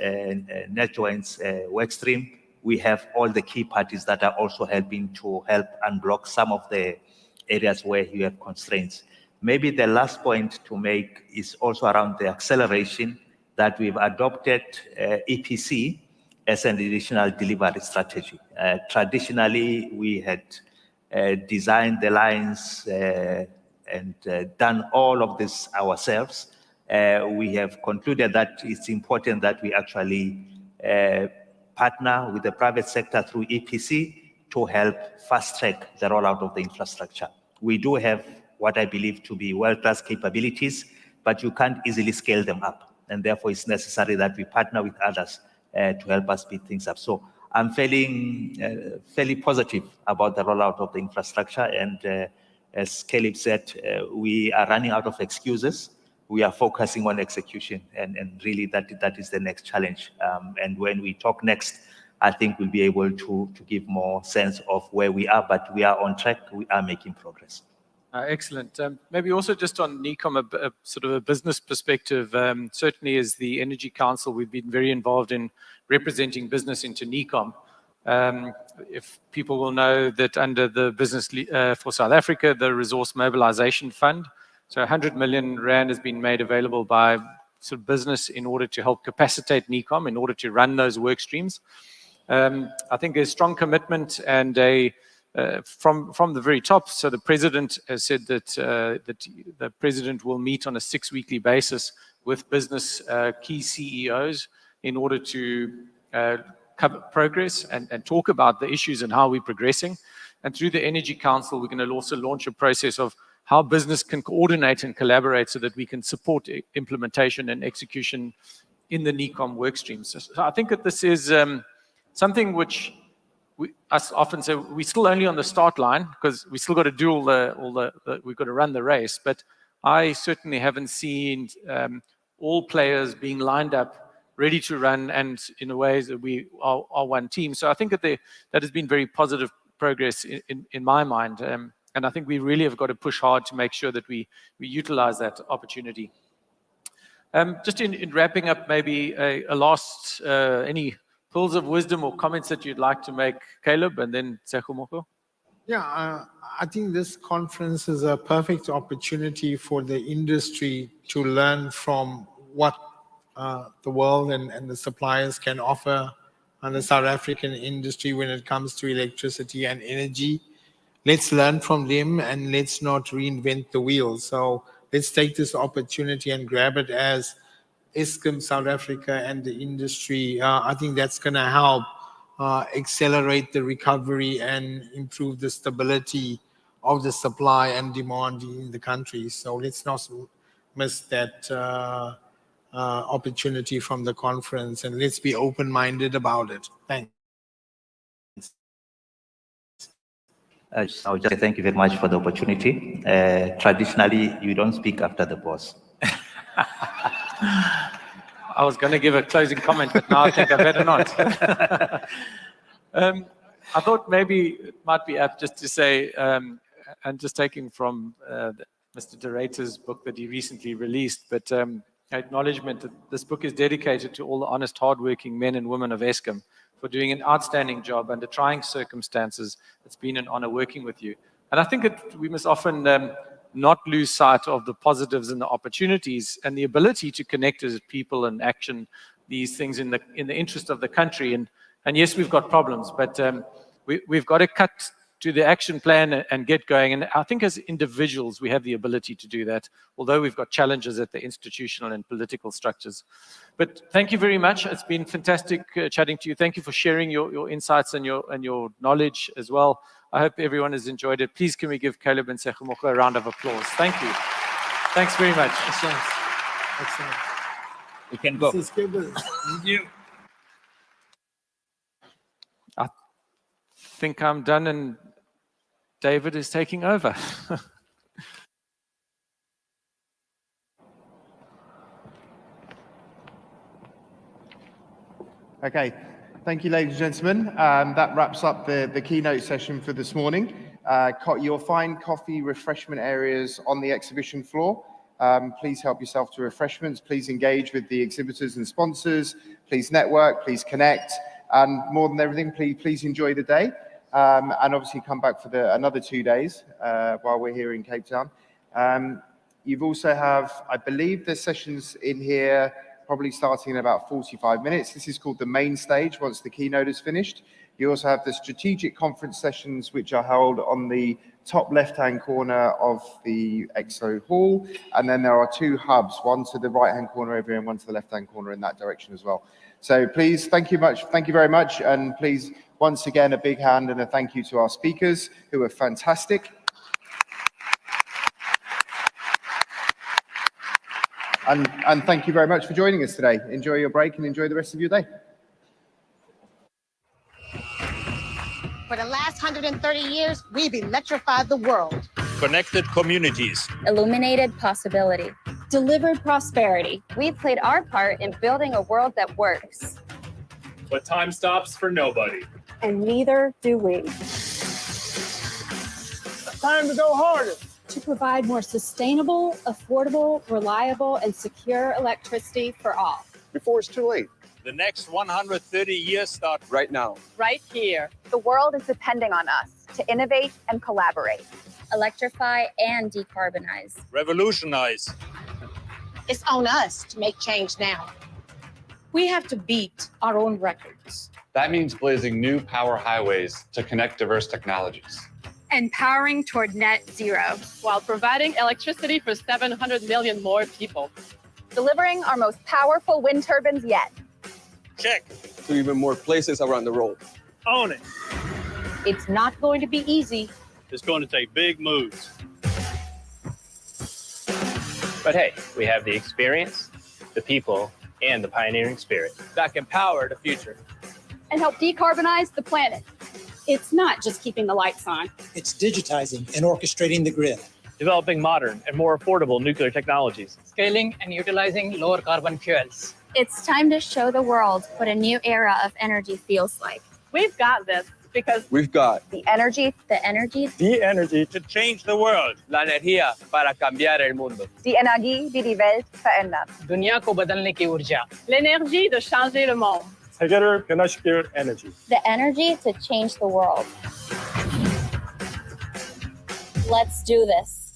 net joints work stream, we have all the key parties that are also helping to help unblock some of the areas where you have constraints. Maybe the last point to make is also around the acceleration that we've adopted EPC as an additional delivery strategy. Traditionally, we had designed the lines and done all of this ourselves. We have concluded that it's important that we actually partner with the private sector through EPC to help fast-track the rollout of the infrastructure. We do have what I believe to be world-class capabilities, but you can't easily scale them up. And therefore, it's necessary that we partner with others to help us speed things up. So I'm feeling fairly positive about the rollout of the infrastructure. And as Caleb said, we are running out of excuses. We are focusing on execution, and really that is the next challenge. And when we talk next, I think we'll be able to give more sense of where we are, but we are on track, we are making progress. Excellent. Maybe also just on NECOM, a sort of a business perspective, certainly as the Energy Council, we've been very involved in representing business into NECOM. If people will know that under the Business for South Africa, the Resource Mobilization Fund, so 100 million rand has been made available by sort of business in order to help capacitate NECOM, in order to run those work streams. I think there's strong commitment and from the very top. So the president has said that the president will meet on a 6-weekly basis with business key CEOs in order to cover progress and talk about the issues and how we're progressing. And through the Energy Council, we're going to also launch a process of how business can coordinate and collaborate so that we can support implementation and execution in the NECOM work streams. So I think that this is something which us often say we're still only on the start line because we still got to do we've got to run the race. But I certainly haven't seen all players being lined up, ready to run, and in a way that we are one team. So I think that that has been very positive progress in my mind. And I think we really have got to push hard to make sure that we utilize that opportunity. Just in wrapping up, maybe a last, any pearls of wisdom or comments that you'd like to make, Caleb, and then Tshegomogo? Yeah, I think this conference is a perfect opportunity for the industry to learn from what the world and the suppliers can offer on the South African industry when it comes to electricity and energy. Let's learn from them and let's not reinvent the wheel. So let's take this opportunity and grab it as Eskom, South Africa, and the industry. I think that's going to help accelerate the recovery and improve the stability of the supply and demand in the country. So let's not miss that opportunity from the conference, and let's be open-minded about it. Thanks. I would just say thank you very much for the opportunity. Traditionally, you don't speak after the boss. I was going to give a closing comment, but now I think I better not. I thought maybe it might be apt just to say, and just taking from Mr. De Ruyter's book that he recently released, but acknowledgement that this book is dedicated to all the honest, hardworking men and women of Eskom for doing an outstanding job under trying circumstances. It's been an honor working with you. And I think we must often not lose sight of the positives and the opportunities and the ability to connect as people and action these things in the interest of the country. And yes, we've got problems, but we've got to cut to the action plan and get going. And I think as individuals, we have the ability to do that, although we've got challenges at the institutional and political structures. But thank you very much. It's been fantastic chatting to you. Thank you for sharing your insights and your knowledge as well. I hope everyone has enjoyed it. Please, can we give Caleb and Tshegomogo a round of applause? Thank you. Thanks very much. Excellent. Excellent. We can go. Thank you. I think I'm done and David is taking over. Okay, thank you, ladies and gentlemen. That wraps up the keynote session for this morning. You'll find coffee refreshment areas on the exhibition floor. Please help yourself to refreshments. Please engage with the exhibitors and sponsors. Please network, please connect. And more than everything, please enjoy the day. And obviously come back for another 2 days while we're here in Cape Town. You've also have, I believe there's sessions in here probably starting in about 45 minutes. This is called the main stage once the keynote is finished. You also have the strategic conference sessions, which are held on the top left-hand corner of the Expo Hall. And then there are 2 hubs, one to the right-hand corner over here and one to the left-hand corner in that direction as well. So please, thank you very much. And please, once again, a big hand and a thank you to our speakers who are fantastic. And thank you very much for joining us today. Enjoy your break and enjoy the rest of your day. For the last 130 years, we've electrified the world. Connected communities. Illuminated possibility. Delivered prosperity. We played our part in building a world that works. But time stops for nobody. And neither do we. Time to go harder. to provide more sustainable, affordable, reliable, and secure electricity for all. Before it's too late. The next 130 years start Right now. Right here. The world is depending on us to innovate and collaborate, electrify and decarbonize. revolutionize. It's on us to make change now. We have to beat our own records. That means blazing new power highways to connect diverse technologies. And powering toward net zero, While providing electricity for 700 million more people. delivering our most powerful wind turbines yet. Check. To even more places around the world. Own it. It's not going to be easy. It's going to take big moves. But hey, we have the experience, the people, and the pioneering spirit that can power the future. And help decarbonize the planet. It's not just keeping the lights on. It's digitizing and orchestrating the grid. Developing modern and more affordable nuclear technologies. Scaling and utilizing lower carbon fuels. It's time to show the world what a new era of energy feels like. We've got this because We've got The energy The energy To change the world. La energía para cambiar el mundo. die Energie, die die Welt verändert. दुनिया को बदलने की ऊर्जा. l'énergie de changer le monde. Together, connected energy. The energy to change the world. Let's do this.